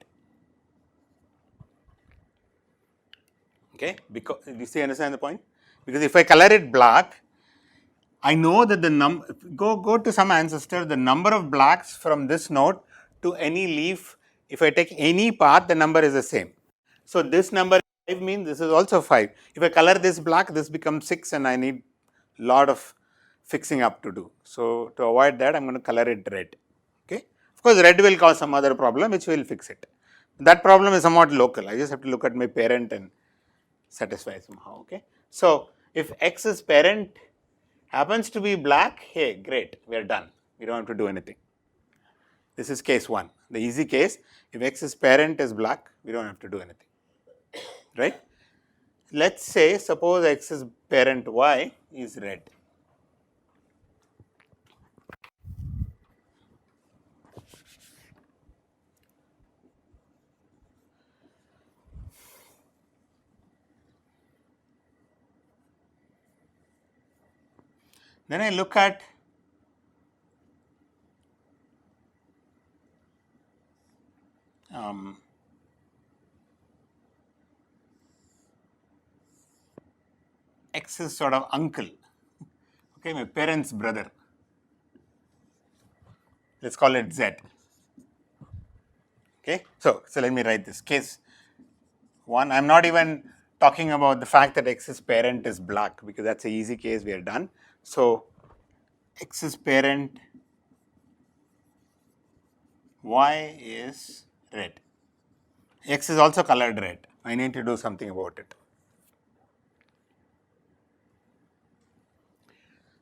Okay, because do you understand the point? Because if I color it black, I know that the go to some ancestor, the number of blocks from this node to any leaf, if I take any path, the number is the same. So this number 5 means this is also 5. If I color this black, this becomes 6, and I need lot of fixing up to do. So to avoid that, I'm going to color it red. Okay. Of course, red will cause some other problem which will fix it. That problem is somewhat local. I just have to look at my parent and satisfy somehow. Okay. So if X is parent happens to be black, hey, great, we are done. We don't have to do anything. This is case 1. The easy case, if X is parent is black, we don't have to do anything, right? Let's say, suppose X is parent Y is red. Then I look at X is sort of uncle, okay, my parent's brother. Let's call it Z. Okay, so let me write this case 1. I'm not even talking about the fact that X's parent is black, because that's an easy case, we are done. So X's parent Y is red. X is also colored red. I need to do something about it.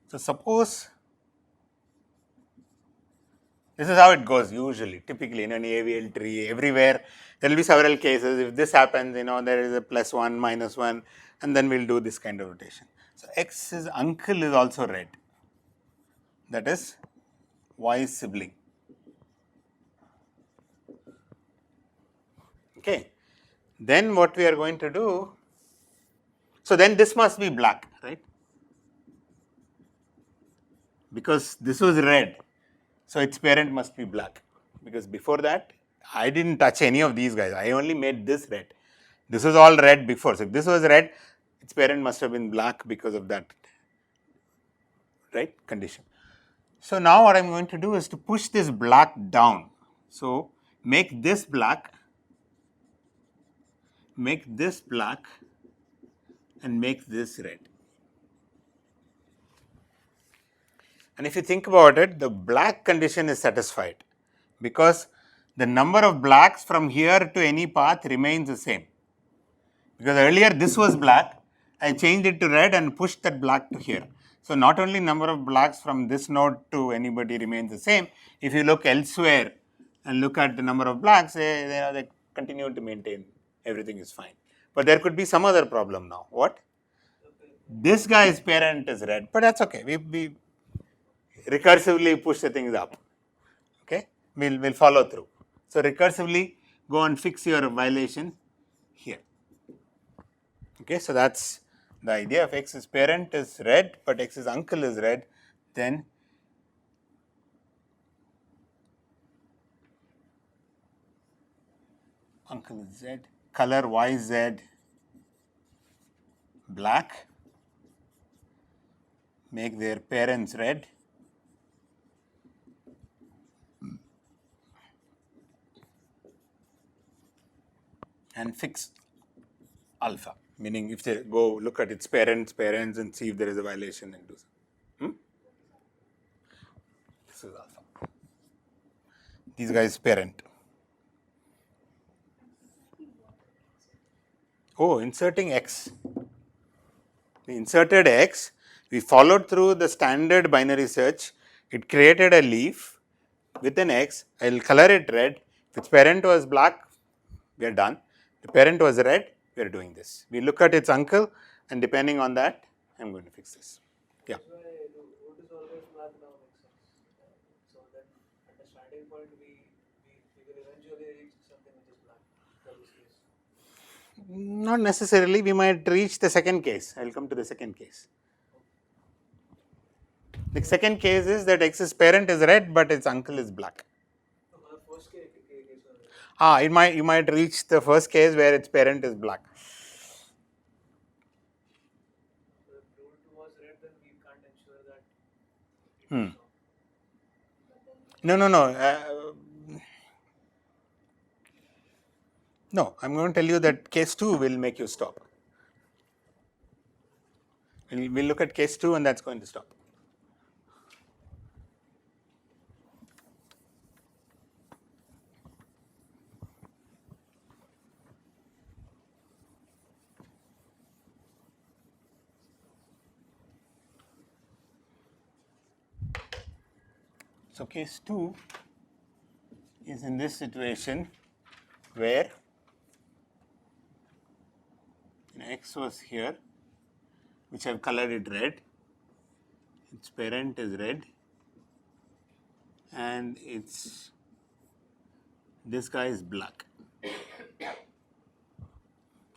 So suppose this is how it goes usually, typically in an Avl tree, everywhere there will be several cases. If this happens, there is a +1, -1, and then we'll do this kind of rotation. So X's uncle is also red, that is Y's sibling. Okay. Then what we are going to do, so then this must be black, right? Because this was red, so its parent must be black. Because before that, I didn't touch any of these guys. I only made this red. This was all red before. So if this was red, its parent must have been black because of that, right, condition. So now what I'm going to do is to push this black down. So make this black, and make this red. And if you think about it, the black condition is satisfied because the number of blacks from here to any path remains the same. Because earlier this was black, I changed it to red and pushed that black to here. So not only number of blacks from this node to anybody remains the same, if you look elsewhere and look at the number of blacks, they continue to maintain, everything is fine. But there could be some other problem now. What? This guy's parent is red, but that's okay. We recursively push the things up. Okay, we'll follow through. So recursively go and fix your violation here. Okay, so that's the idea. If X's parent is red, but X's uncle is red, then uncle is Z, color YZ black, make their parents red, and fix alpha. Meaning if they go look at its parents and see if there is a violation and do so. This is alpha. These guys parent. Oh, inserting X. We inserted X, we followed through the standard binary search, it created a leaf with an X, I will color it red. If its parent was black, we are done. The parent was red, we are doing this. We look at its uncle, and depending on that, I am going to fix this. Yeah. That's why root is always black now makes sense. So then at the starting point we will eventually reach something which is black for this case. Not necessarily, we might reach the second case. I will come to the second case. The second case is that X's parent is red, but its uncle is black. So for the first case only. You might reach the first case where its parent is black. So if root was red, then we can't ensure that it will No. No, I'm going to tell you that case 2 will make you stop. We'll look at case 2 and that's going to stop. So case 2 is in this situation where X was here, which I've colored it red, its parent is red, and this guy is black.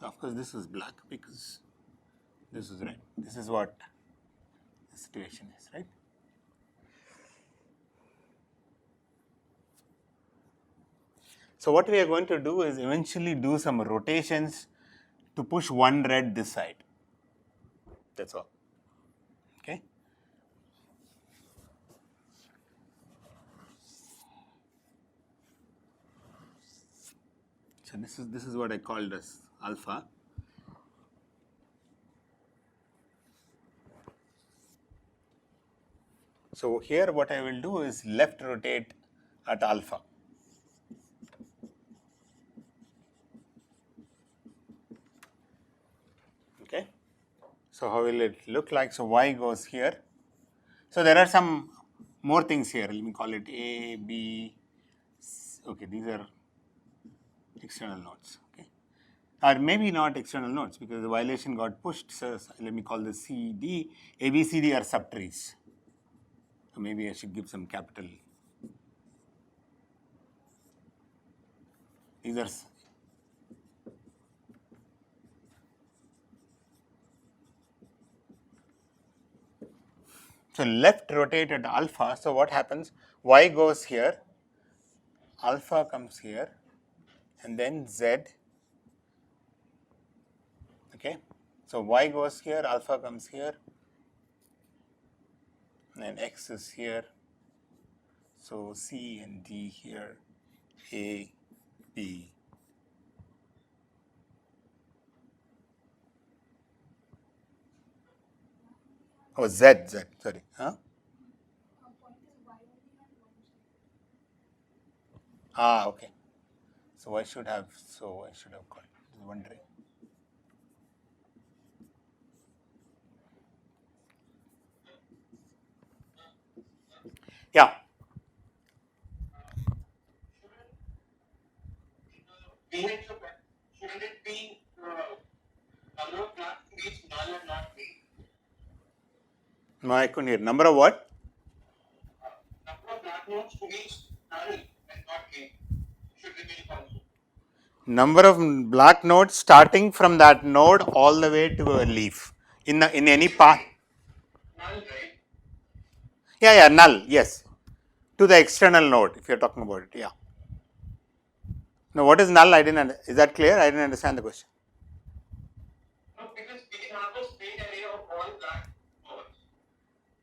Of course, this is black because this is red. This is what the situation is, right? So what we are going to do is eventually do some rotations to push one red this side. That's all. Okay. So this is what I called as alpha. So here what I will do is left rotate at alpha. Okay. So how will it look like? So y goes here. So there are some more things here. Let me call it A, B. Okay, these are external nodes. Okay, or maybe not external nodes because the violation got pushed. So let me call this C, D. A, B, C, D are subtrees. So maybe I should give some capital. These are so left rotate at alpha. So what happens? Y goes here, alpha comes here, and then Z. Okay, so Y goes here, alpha comes here, and X is here. So C and D here, A, B. Oh, Z, sorry. Huh? Ah, okay. So I should have got, I was wondering. Yeah. Shouldn't it be number of black trees null and not green? No, I couldn't hear. Number of what? Number of black nodes to each null and not green should remain constant. Number of black nodes starting from that node all the way to a leaf in any path. Null, right? Yeah, null. Yes, to the external node. If you're talking about it, yeah. Now, what is null? I didn't. Is that clear? I didn't understand the question. No, because we can have a straight array of all black nodes,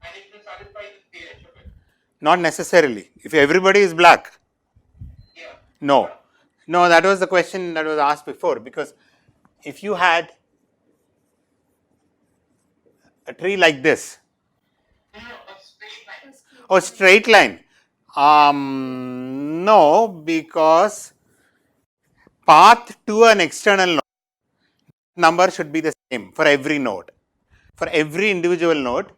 and it will satisfy the pH of it. Not necessarily. If everybody is black. Yeah. No. No, that was the question that was asked before. Because if you had a tree like this. No, a straight line. Oh, straight line. No, because path to an external node number should be the same for every node. For every individual node.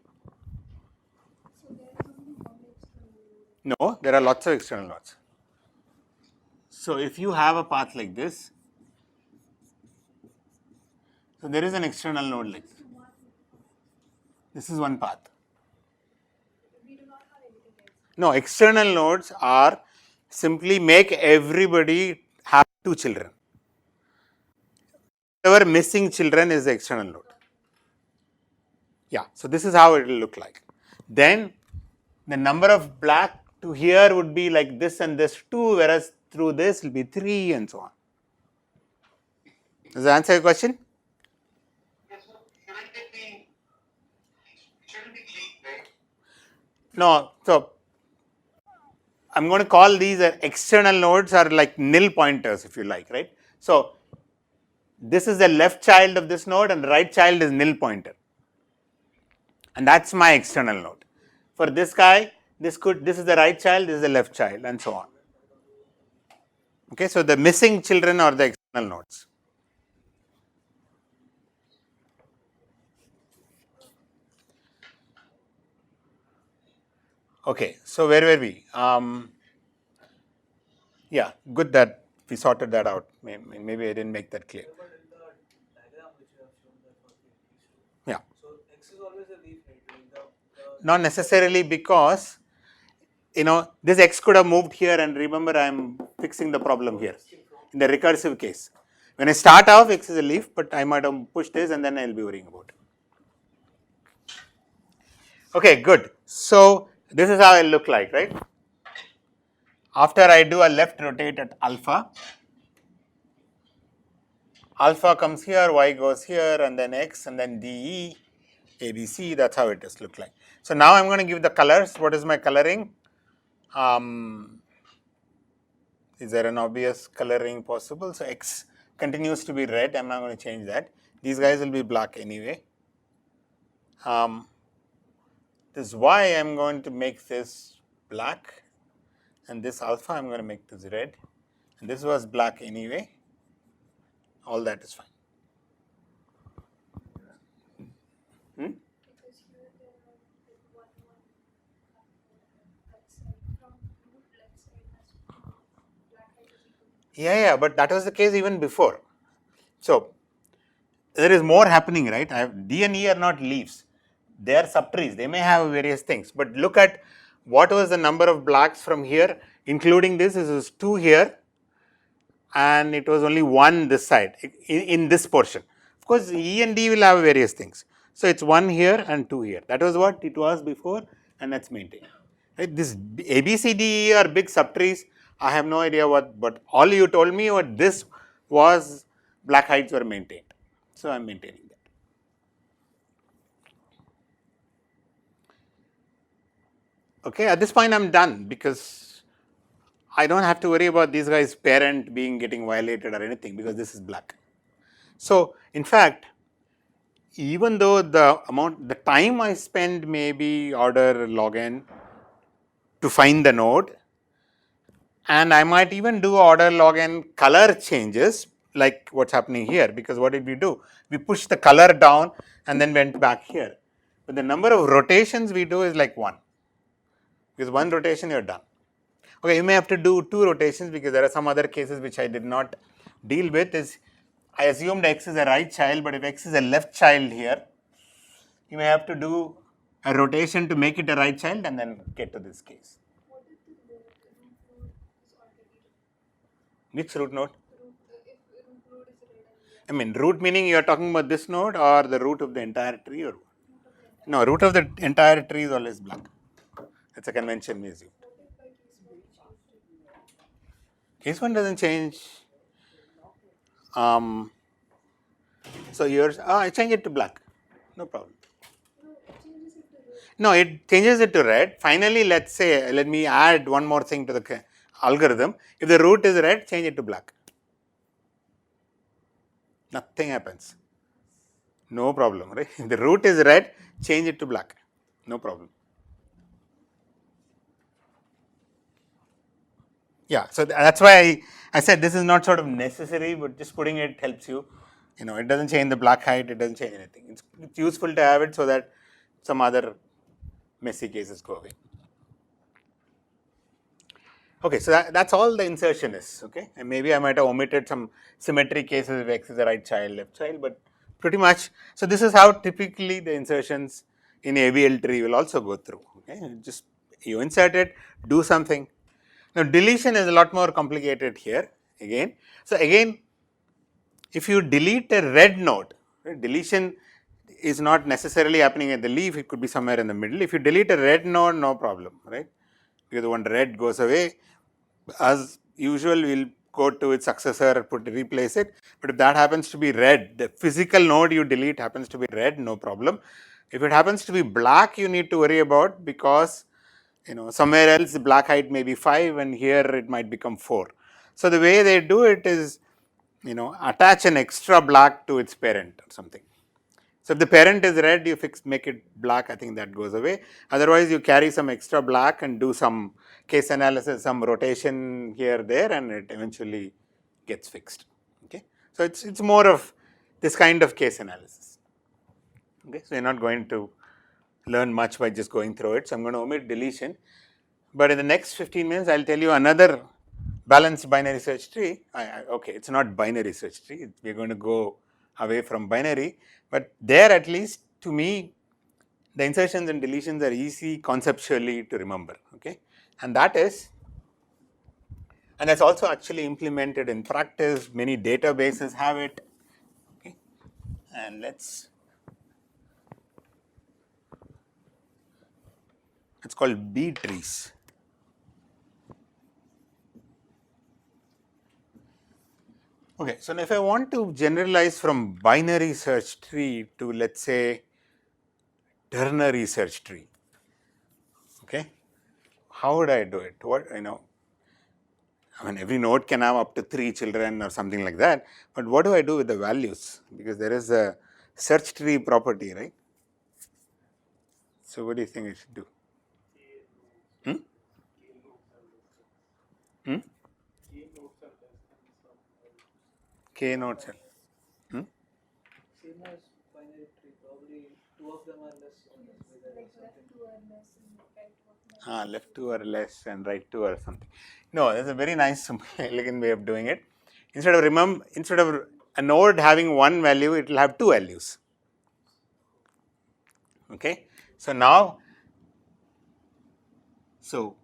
No, there are lots of external nodes. So if you have a path like this, so there is an external node like this. This is one path. No, external nodes are simply make everybody have two children. Whatever missing children is the external node. Yeah, so this is how it will look like. Then the number of black to here would be like this and this 2, whereas through this will be 3 and so on. Does that answer your question? Yes, so shouldn't be green, right? No, so I'm going to call these external nodes are like nil pointers if you like, right? So this is the left child of this node and the right child is nil pointer. And that's my external node. For this guy, this is the right child, this is the left child, and so on. Okay, so the missing children are the external nodes. Okay, so where were we? Yeah, good that we sorted that out. Maybe I didn't make that clear. But in the diagram which you have shown there for these two, Yeah. so X is always a leaf, right? Like Not necessarily, because this X could have moved here, and remember I am fixing the problem here in the recursive case. When I start off, X is a leaf, but I might have pushed this and then I will be worrying about it. Okay, good. So this is how it will look like, right? After I do a left rotate at alpha, alpha comes here, Y goes here, and then X, and then DE, ABC, that's how it does look like. So now I'm going to give the colors. What is my coloring? Is there an obvious coloring possible? So X continues to be red. I'm not going to change that. These guys will be black anyway. this y I am going to make this black, and this alpha I am going to make this red, and this was black anyway. All that is fine. Hmm? Because here there are like one that side from root left side has to be black height is equal to Yeah, but that was the case even before. So there is more happening, right? D and E are not leaves. They are subtrees. They may have various things. But look at what was the number of blacks from here, including this. This is 2 here, and it was only 1 this side in this portion. Of course, E and D will have various things. So it's 1 here and 2 here. That was what it was before, and that's maintained. Right? This A, B, C, D, E are big subtrees. I have no idea what, but all you told me what this was black heights were maintained. So I am maintaining that. Okay, at this point I am done because I don't have to worry about these guys' parent getting violated or anything because this is black. So in fact, even though the time I spend may be order log n to find the node, and I might even do order log n color changes like what's happening here, because what did we do? We pushed the color down and then went back here. But the number of rotations we do is like 1, because 1 rotation you are done. Okay, you may have to do 2 rotations because there are some other cases which I did not deal with. Is I assumed x is a right child, but if x is a left child here, you may have to do a rotation to make it a right child and then get to this case. what if the root node is already Which root node? root if root node is red and I mean, root meaning you are talking about this node or the root of the entire tree? Or no, root of the entire tree is always black. That's a convention we assume. what if by case one changed it? Case 1 doesn't change. So yours, I change it to black. No problem. No, it changes it to red. No, it changes it to red. Finally, let's say, let me add one more thing to the algorithm. If the root is red, change it to black. Nothing happens. No problem, right? If the root is red, change it to black. No problem. Yeah, so that's why I said this is not sort of necessary, but just putting it helps you. It doesn't change the black height, it doesn't change anything. It's useful to have it so that some other messy cases go away. Okay, so that's all the insertion is. Okay, and maybe I might have omitted some symmetry cases if x is a right child, left child, but pretty much. So this is how typically the insertions in Avl tree will also go through. Okay, just you insert it, do something. Now deletion is a lot more complicated here again. So again, if you delete a red node, right, deletion is not necessarily happening at the leaf, it could be somewhere in the middle. If you delete a red node, no problem, right? Because when red goes away, as usual, we'll go to its successor, replace it. But if that happens to be red, the physical node you delete happens to be red, no problem. If it happens to be black, you need to worry about, because somewhere else the black height may be 5 and here it might become 4. So the way they do it is, attach an extra black to its parent or something. So if the parent is red, you make it black, I think that goes away. Otherwise, you carry some extra black and do some case analysis, some rotation here, there, and it eventually gets fixed. Okay, so it's more of this kind of case analysis. Okay, so you're not going to learn much by just going through it. So I'm going to omit deletion, but in the next 15 minutes, I'll tell you another balanced binary search tree. Okay, it's not binary search tree. We're going to go away from binary, but there at least to me, the insertions and deletions are easy conceptually to remember. Okay, and that's also actually implemented in practice. Many databases have it. Okay, and it's called B trees. Okay, so if I want to generalize from binary search tree to, let's say, ternary search tree, okay, how would I do it? Every node can have up to 3 children or something like that, but what do I do with the values? Because there is a search tree property, right? So what do you think I should do? Hmm? Hmm? K nodes. Hmm? Same as binary tree, probably two of them are less or less bigger or Like left something. two are less and right one are Left 2 or less and right 2 or something. No, that's a very nice elegant way of doing it. Instead of a node having one value, it will have two values. Okay. So now, so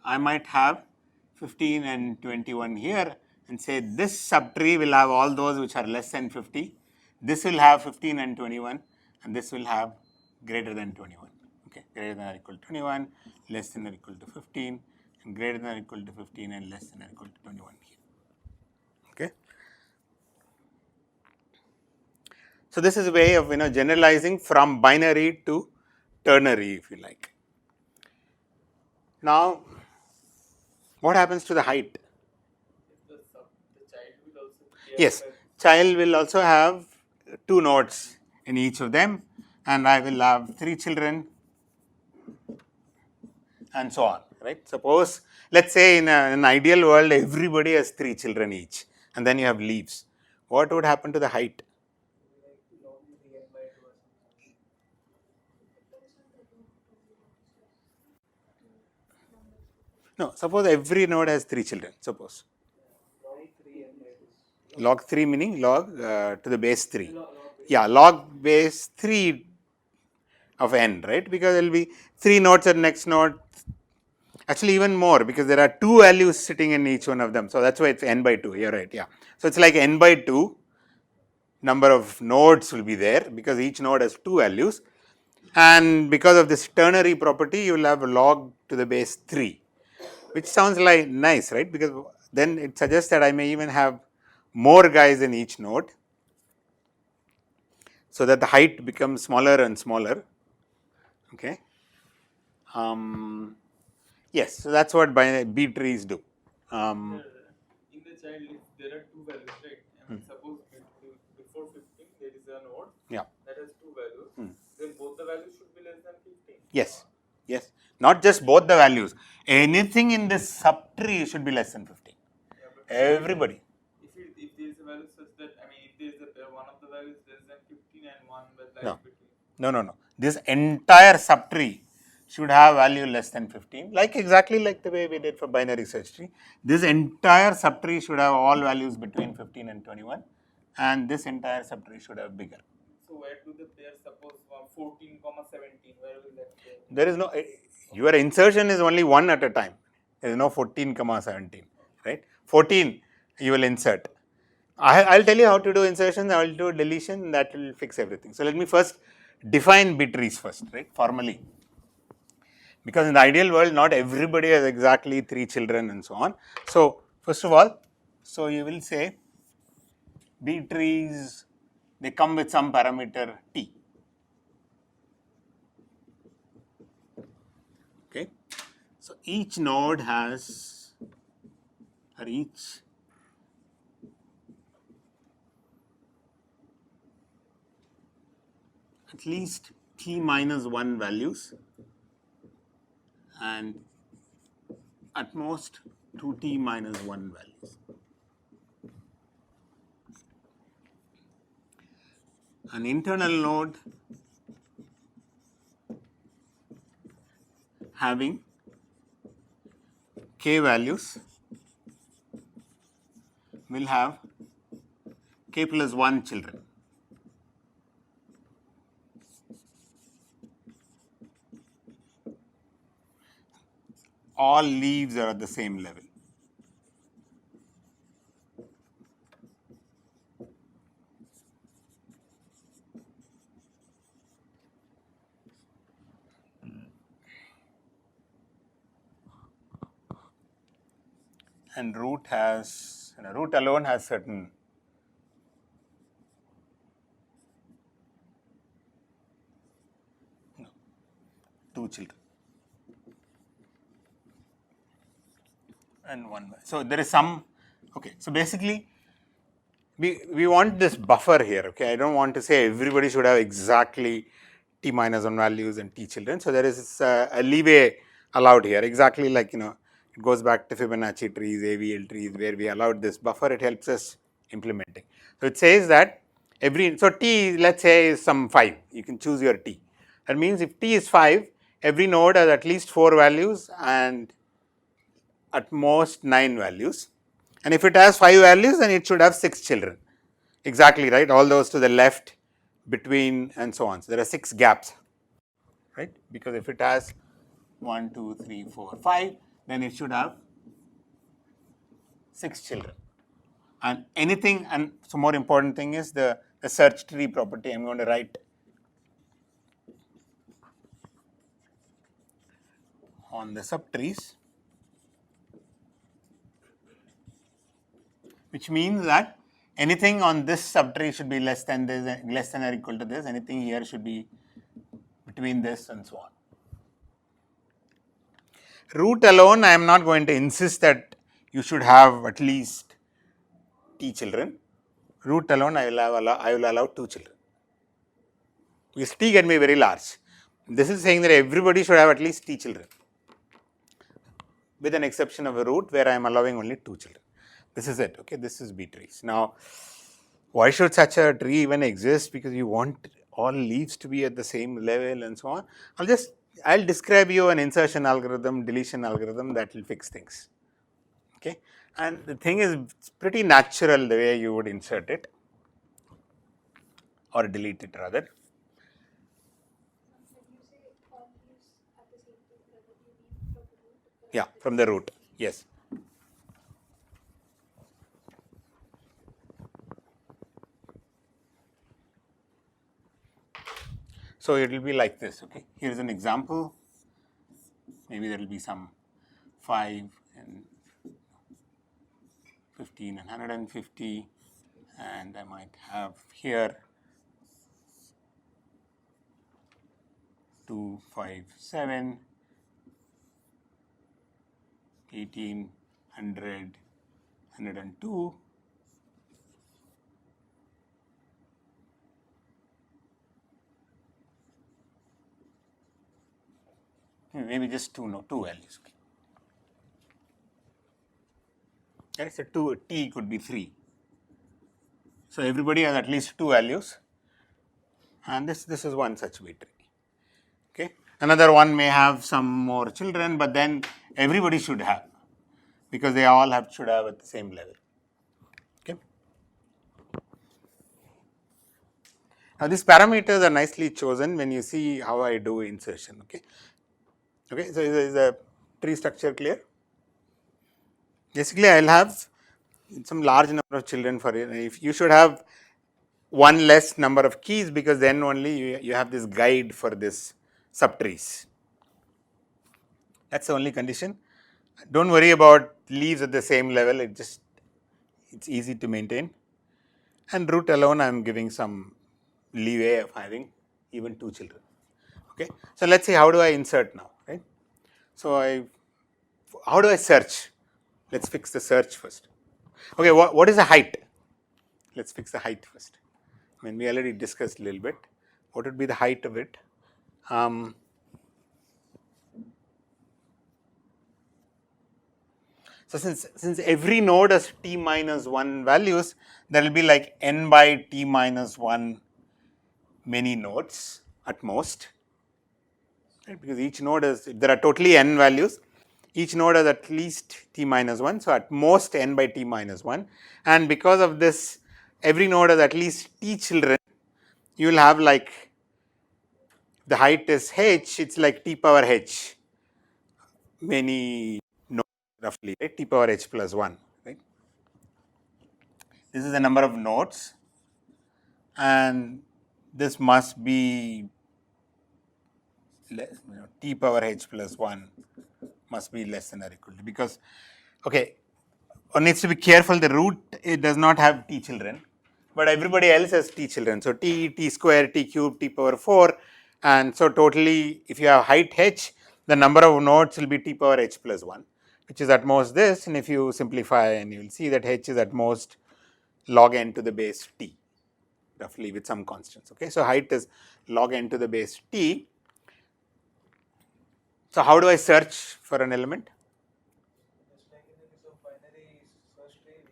I might have 15 and 21 here and say this subtree will have all those which are less than 50. This will have 15 and 21 and this will have greater than 21. Okay, greater than or equal to 21, less than or equal to 15 and greater than or equal to 15 and less than or equal to 21 here. Okay. So this is a way of generalizing from binary to ternary, if you like. Now, what happens to the height? The child will also be Yes, child will also have two nodes in each of them, and I will have 3 children, and so on. Right? Suppose, let's say in an ideal world, everybody has 3 children each, and then you have leaves. What would happen to the height? Like log 3n by 2 or something. depends on the root to be numbers. No, suppose every node has 3 children. Suppose Log 3n by 2. log 3 meaning log to the base 3. Log base. Yeah, log base 3 of n, right? Because there will be 3 nodes at next node. Actually, even more because there are 2 values sitting in each one of them. So that's why it's n by 2. You're right. Yeah. So it's like n by 2 number of nodes will be there because each node has 2 values. And because of this ternary property, you will have log to the base 3, which sounds like nice, right? Because then it suggests that I may even have more guys in each node, so that the height becomes smaller and smaller. Okay. Yes, so that's what B trees do. in the child, if there are two values, right? I mean, suppose before 15 there is a node Yeah. that has two values, then both the values should be less than 15. Yes. Yes. Not just both the values. Anything in this subtree should be less than 15. Yeah, but Everybody. if there is a value such that, I mean, if there is a one of the values less than 15 and one that lies No. between. No. This entire subtree should have value less than 15, like exactly like the way we did for binary search tree. This entire subtree should have all values between 15 and 21, and this entire subtree should have bigger. So where do the pairs, suppose 14, 17, where will that pair? There is no, your insertion is only one at a time. There is no 14, 17, right? 14 you will insert. I'll tell you how to do insertion, I will do deletion, that will fix everything. So let me first define B trees first, right, formally. Because in the ideal world, not everybody has exactly 3 children and so on. So first of all, so you will say B trees, they come with some parameter t. Okay. So each node has, or each at least t minus 1 values and at most 2t minus 1 values. An internal node having k values will have k plus 1 children. All leaves are at the same level. And root has, root alone has certain two children and one. So there is some, okay. So basically, we want this buffer here. Okay, I don't want to say everybody should have exactly t minus 1 values and t children. So there is a leeway allowed here, exactly like it goes back to Fibonacci trees, Avl trees, where we allowed this buffer. It helps us implementing. So it says that so t, let's say, is some 5. You can choose your t. That means if t is 5, every node has at least 4 values and at most 9 values. And if it has 5 values, then it should have 6 children. Exactly, right? All those to the left, between, and so on. So there are 6 gaps, right? Because if it has 1, 2, 3, 4, 5, then it should have 6 children. And anything, and so more important thing is the search tree property. I'm going to write on the subtrees, which means that anything on this subtree should be less than this, less than or equal to this. Anything here should be between this and so on. Root alone, I am not going to insist that you should have at least t children. Root alone, I will allow 2 children. Because t can be very large. This is saying that everybody should have at least t children, with an exception of a root where I am allowing only 2 children. This is it. Okay, this is B trees. Now, why should such a tree even exist? Because you want all leaves to be at the same level and so on. I'll describe you an insertion algorithm, deletion algorithm that will fix things. Okay, and the thing is, it's pretty natural the way you would insert it or delete it rather. When you say all leaves at the same level, you mean from the root? Yeah, from the root. Yes. So it will be like this. Okay, here is an example. Maybe there will be some 5 and 15 and 150, and I might have here 2, 5, 7, 18, 100, 102. Maybe just two values. Okay, so t could be 3. So everybody has at least 2 values, and this is one such B tree. Okay, another one may have some more children, but then everybody should have, because they all should have at the same level. Okay. Now these parameters are nicely chosen when you see how I do insertion. Okay. Okay, so is the tree structure clear? Basically, I will have some large number of children for it. If you should have one less number of keys, because then only you have this guide for this subtrees. That's the only condition. Don't worry about leaves at the same level. It's easy to maintain. And root alone, I am giving some leeway of having even 2 children. Okay. So let's see, how do I insert now, right? So how do I search? Let's fix the search first. Okay, what is the height? Let's fix the height first. I mean, we already discussed a little bit. What would be the height of it? So since every node has t minus 1 values, there will be like n by t minus 1 many nodes at most. Right? Because each node is, if there are totally n values, each node has at least t minus 1. So at most n by t minus 1. And because of this, every node has at least t children. You will have like, the height is h, it's like t power h, many nodes roughly, right? T power h plus 1, right? This is the number of nodes, and this must be less, t power h plus 1 must be less than or equal to, because, okay, one needs to be careful, the root, it does not have t children, but everybody else has t children. So t square, t cube, t power 4, and so totally, if you have height h, the number of nodes will be t power h plus 1, which is at most this, and if you simplify, and you will see that h is at most log n to the base t. roughly with some constants. Okay, so height is log n to the base t. So how do I search for an element? Just like in the case of binary search tree,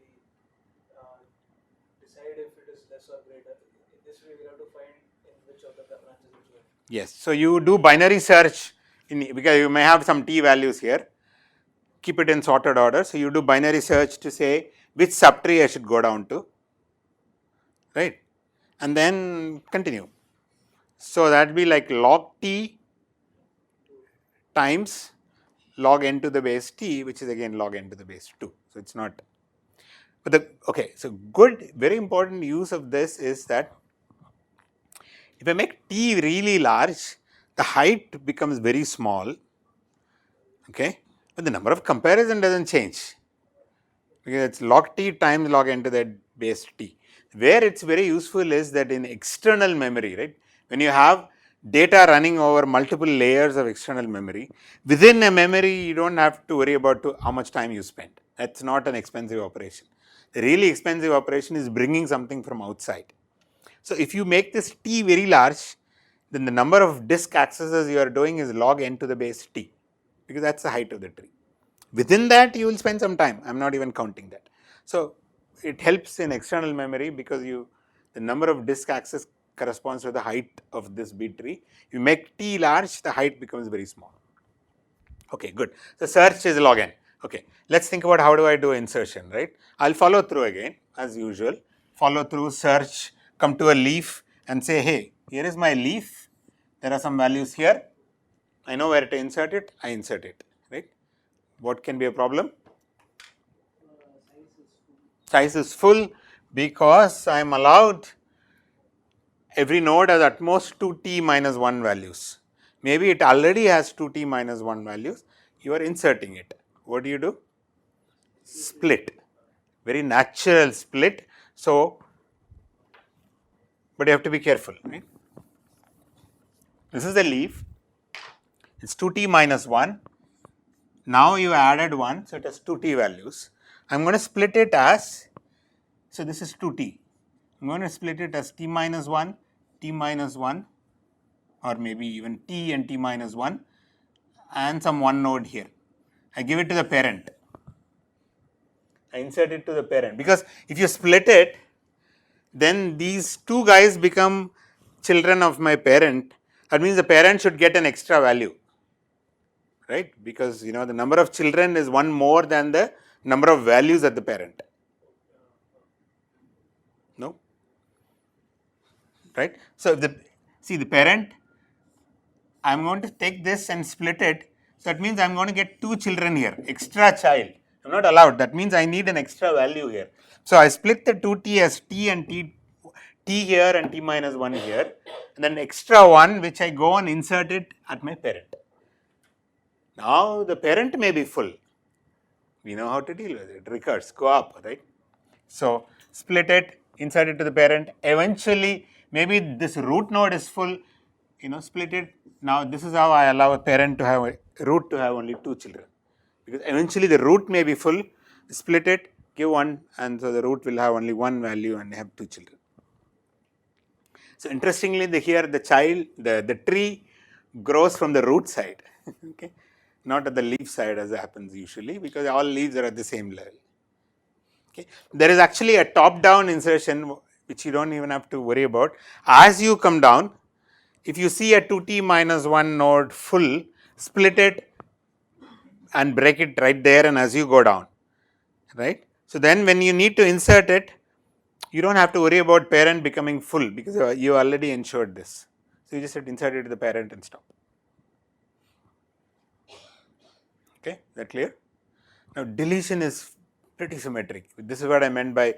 we decide if it is less or greater. In this way, we have to find in which of the branches it's going. Yes, so you do binary search because you may have some t values here. Keep it in sorted order. So you do binary search to say which subtree I should go down to, right? And then continue. So that will be like log t times log n to the base t, which is again log n to the base 2. So it's not, but the, okay, so good, very important use of this is that if I make t really large, the height becomes very small, okay, but the number of comparison doesn't change because it's log t times log n to the base t. Where it's very useful is that in external memory, right, when you have data running over multiple layers of external memory, within a memory you don't have to worry about how much time you spend. That's not an expensive operation. The really expensive operation is bringing something from outside. So if you make this t very large, then the number of disk accesses you are doing is log n to the base t, because that's the height of the tree. Within that you will spend some time, I am not even counting that. So it helps in external memory because the number of disk access corresponds to the height of this B tree. You make t large, the height becomes very small. Okay, good. So search is log n. Okay, let's think about how do I do insertion, right? I'll follow through again as usual. Follow through, search, come to a leaf and say, hey, here is my leaf. There are some values here. I know where to insert it. I insert it, right? What can be a problem? Size is full because I am allowed every node has at most 2t minus 1 values. Maybe it already has 2t minus 1 values. You are inserting it. What do? Split. Very natural split. So, but you have to be careful, right? This is the leaf. It's 2t minus 1. Now you added 1, so it has 2t values. I am going to split it as, so this is 2t. I am going to split it as t minus 1, t minus 1, or maybe even t and t minus 1, and some one node here. I give it to the parent. I insert it to the parent, because if you split it, then these two guys become children of my parent. That means the parent should get an extra value, right? Because the number of children is one more than the number of values at the parent. No? Right? So the parent, I am going to take this and split it. So that means I am going to get two children here, extra child. I am not allowed. That means I need an extra value here. So I split the 2t as t and t here and t minus 1 here, and then extra one which I go and insert it at my parent. Now the parent may be full. We know how to deal with it. Recurs, go up, right? So split it, insert it to the parent. Eventually, maybe this root node is full. Split it. Now this is how I allow a parent to have a root to have only two children, because eventually the root may be full. Split it, give one, and so the root will have only one value and have two children. So interestingly, here the tree grows from the root side, okay, not at the leaf side as happens usually, because all leaves are at the same level. Okay. There is actually a top-down insertion which you don't even have to worry about. As you come down, if you see a 2t minus 1 node full, split it and break it right there, and as you go down, right. So then when you need to insert it, you don't have to worry about parent becoming full, because you already ensured this. So you just have to insert it to the parent and stop. Okay, is that clear? Now deletion is pretty symmetric. This is what I meant by,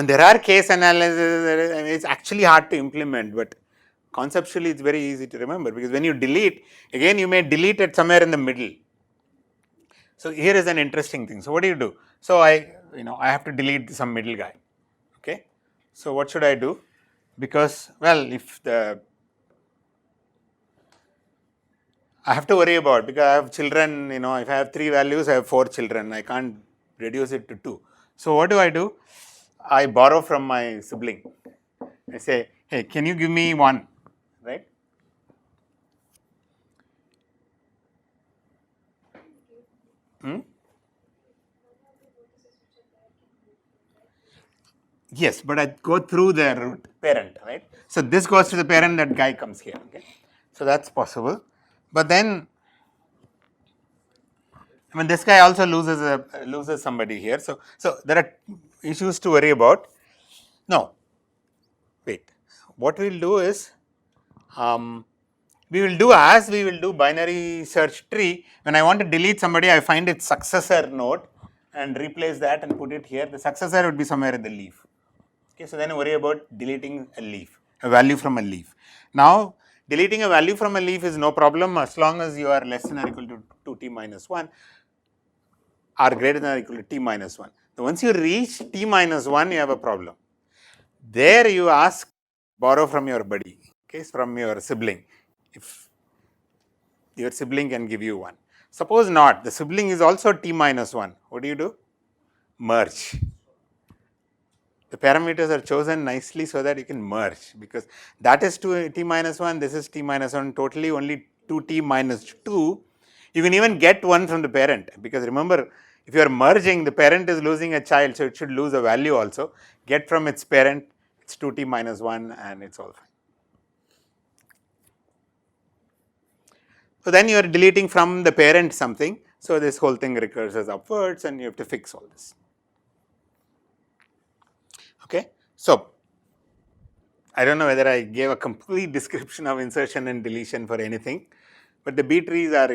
there are case analysis, it's actually hard to implement, but conceptually it's very easy to remember, because when you delete, again you may delete it somewhere in the middle. So here is an interesting thing. So what do? So I have to delete some middle guy. Okay. So what should I do? Because, well, if I have to worry about, because I have children, if I have 3 values, I have 4 children, I can't reduce it to 2. So what do? I borrow from my sibling, I say, hey, can you give me 1, right? Hmm? Yes, but I go through the root parent, right? So this goes to the parent, that guy comes here. Okay, so that's possible. But then, I mean, this guy also loses somebody here. So there are issues to worry about. No, wait. What we'll do is, we will do as we will do binary search tree. When I want to delete somebody, I find its successor node and replace that and put it here. The successor would be somewhere in the leaf. Okay, so then I worry about deleting a leaf, a value from a leaf. Now, deleting a value from a leaf is no problem as long as you are less than or equal to 2t minus 1 or greater than or equal to t minus 1. So once you reach t minus 1, you have a problem. There you ask, borrow from your buddy, okay, from your sibling. If your sibling can give you 1. Suppose not, the sibling is also t minus 1. What do? Merge. The parameters are chosen nicely so that you can merge, because that is 2t minus 1, this is t minus 1, totally only 2t minus 2. You can even get 1 from the parent, because remember, if you are merging, the parent is losing a child, so it should lose a value also. Get from its parent, it's 2t minus 1 and it's all fine. So then you are deleting from the parent something, so this whole thing recurs as upwards and you have to fix all this. Okay, so I don't know whether I gave a complete description of insertion and deletion for anything, but the B trees are,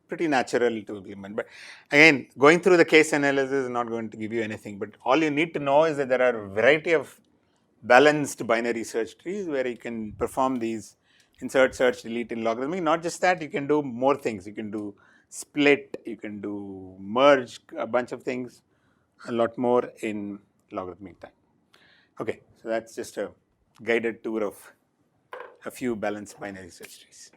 pretty natural to implement. But again, going through the case analysis is not going to give you anything, but all you need to know is that there are a variety of balanced binary search trees where you can perform these insert, search, delete in logarithmic. Not just that, you can do more things. You can do split, you can do merge, a bunch of things, a lot more in logarithmic time. Okay, so that's just a guided tour of a few balanced binary search trees.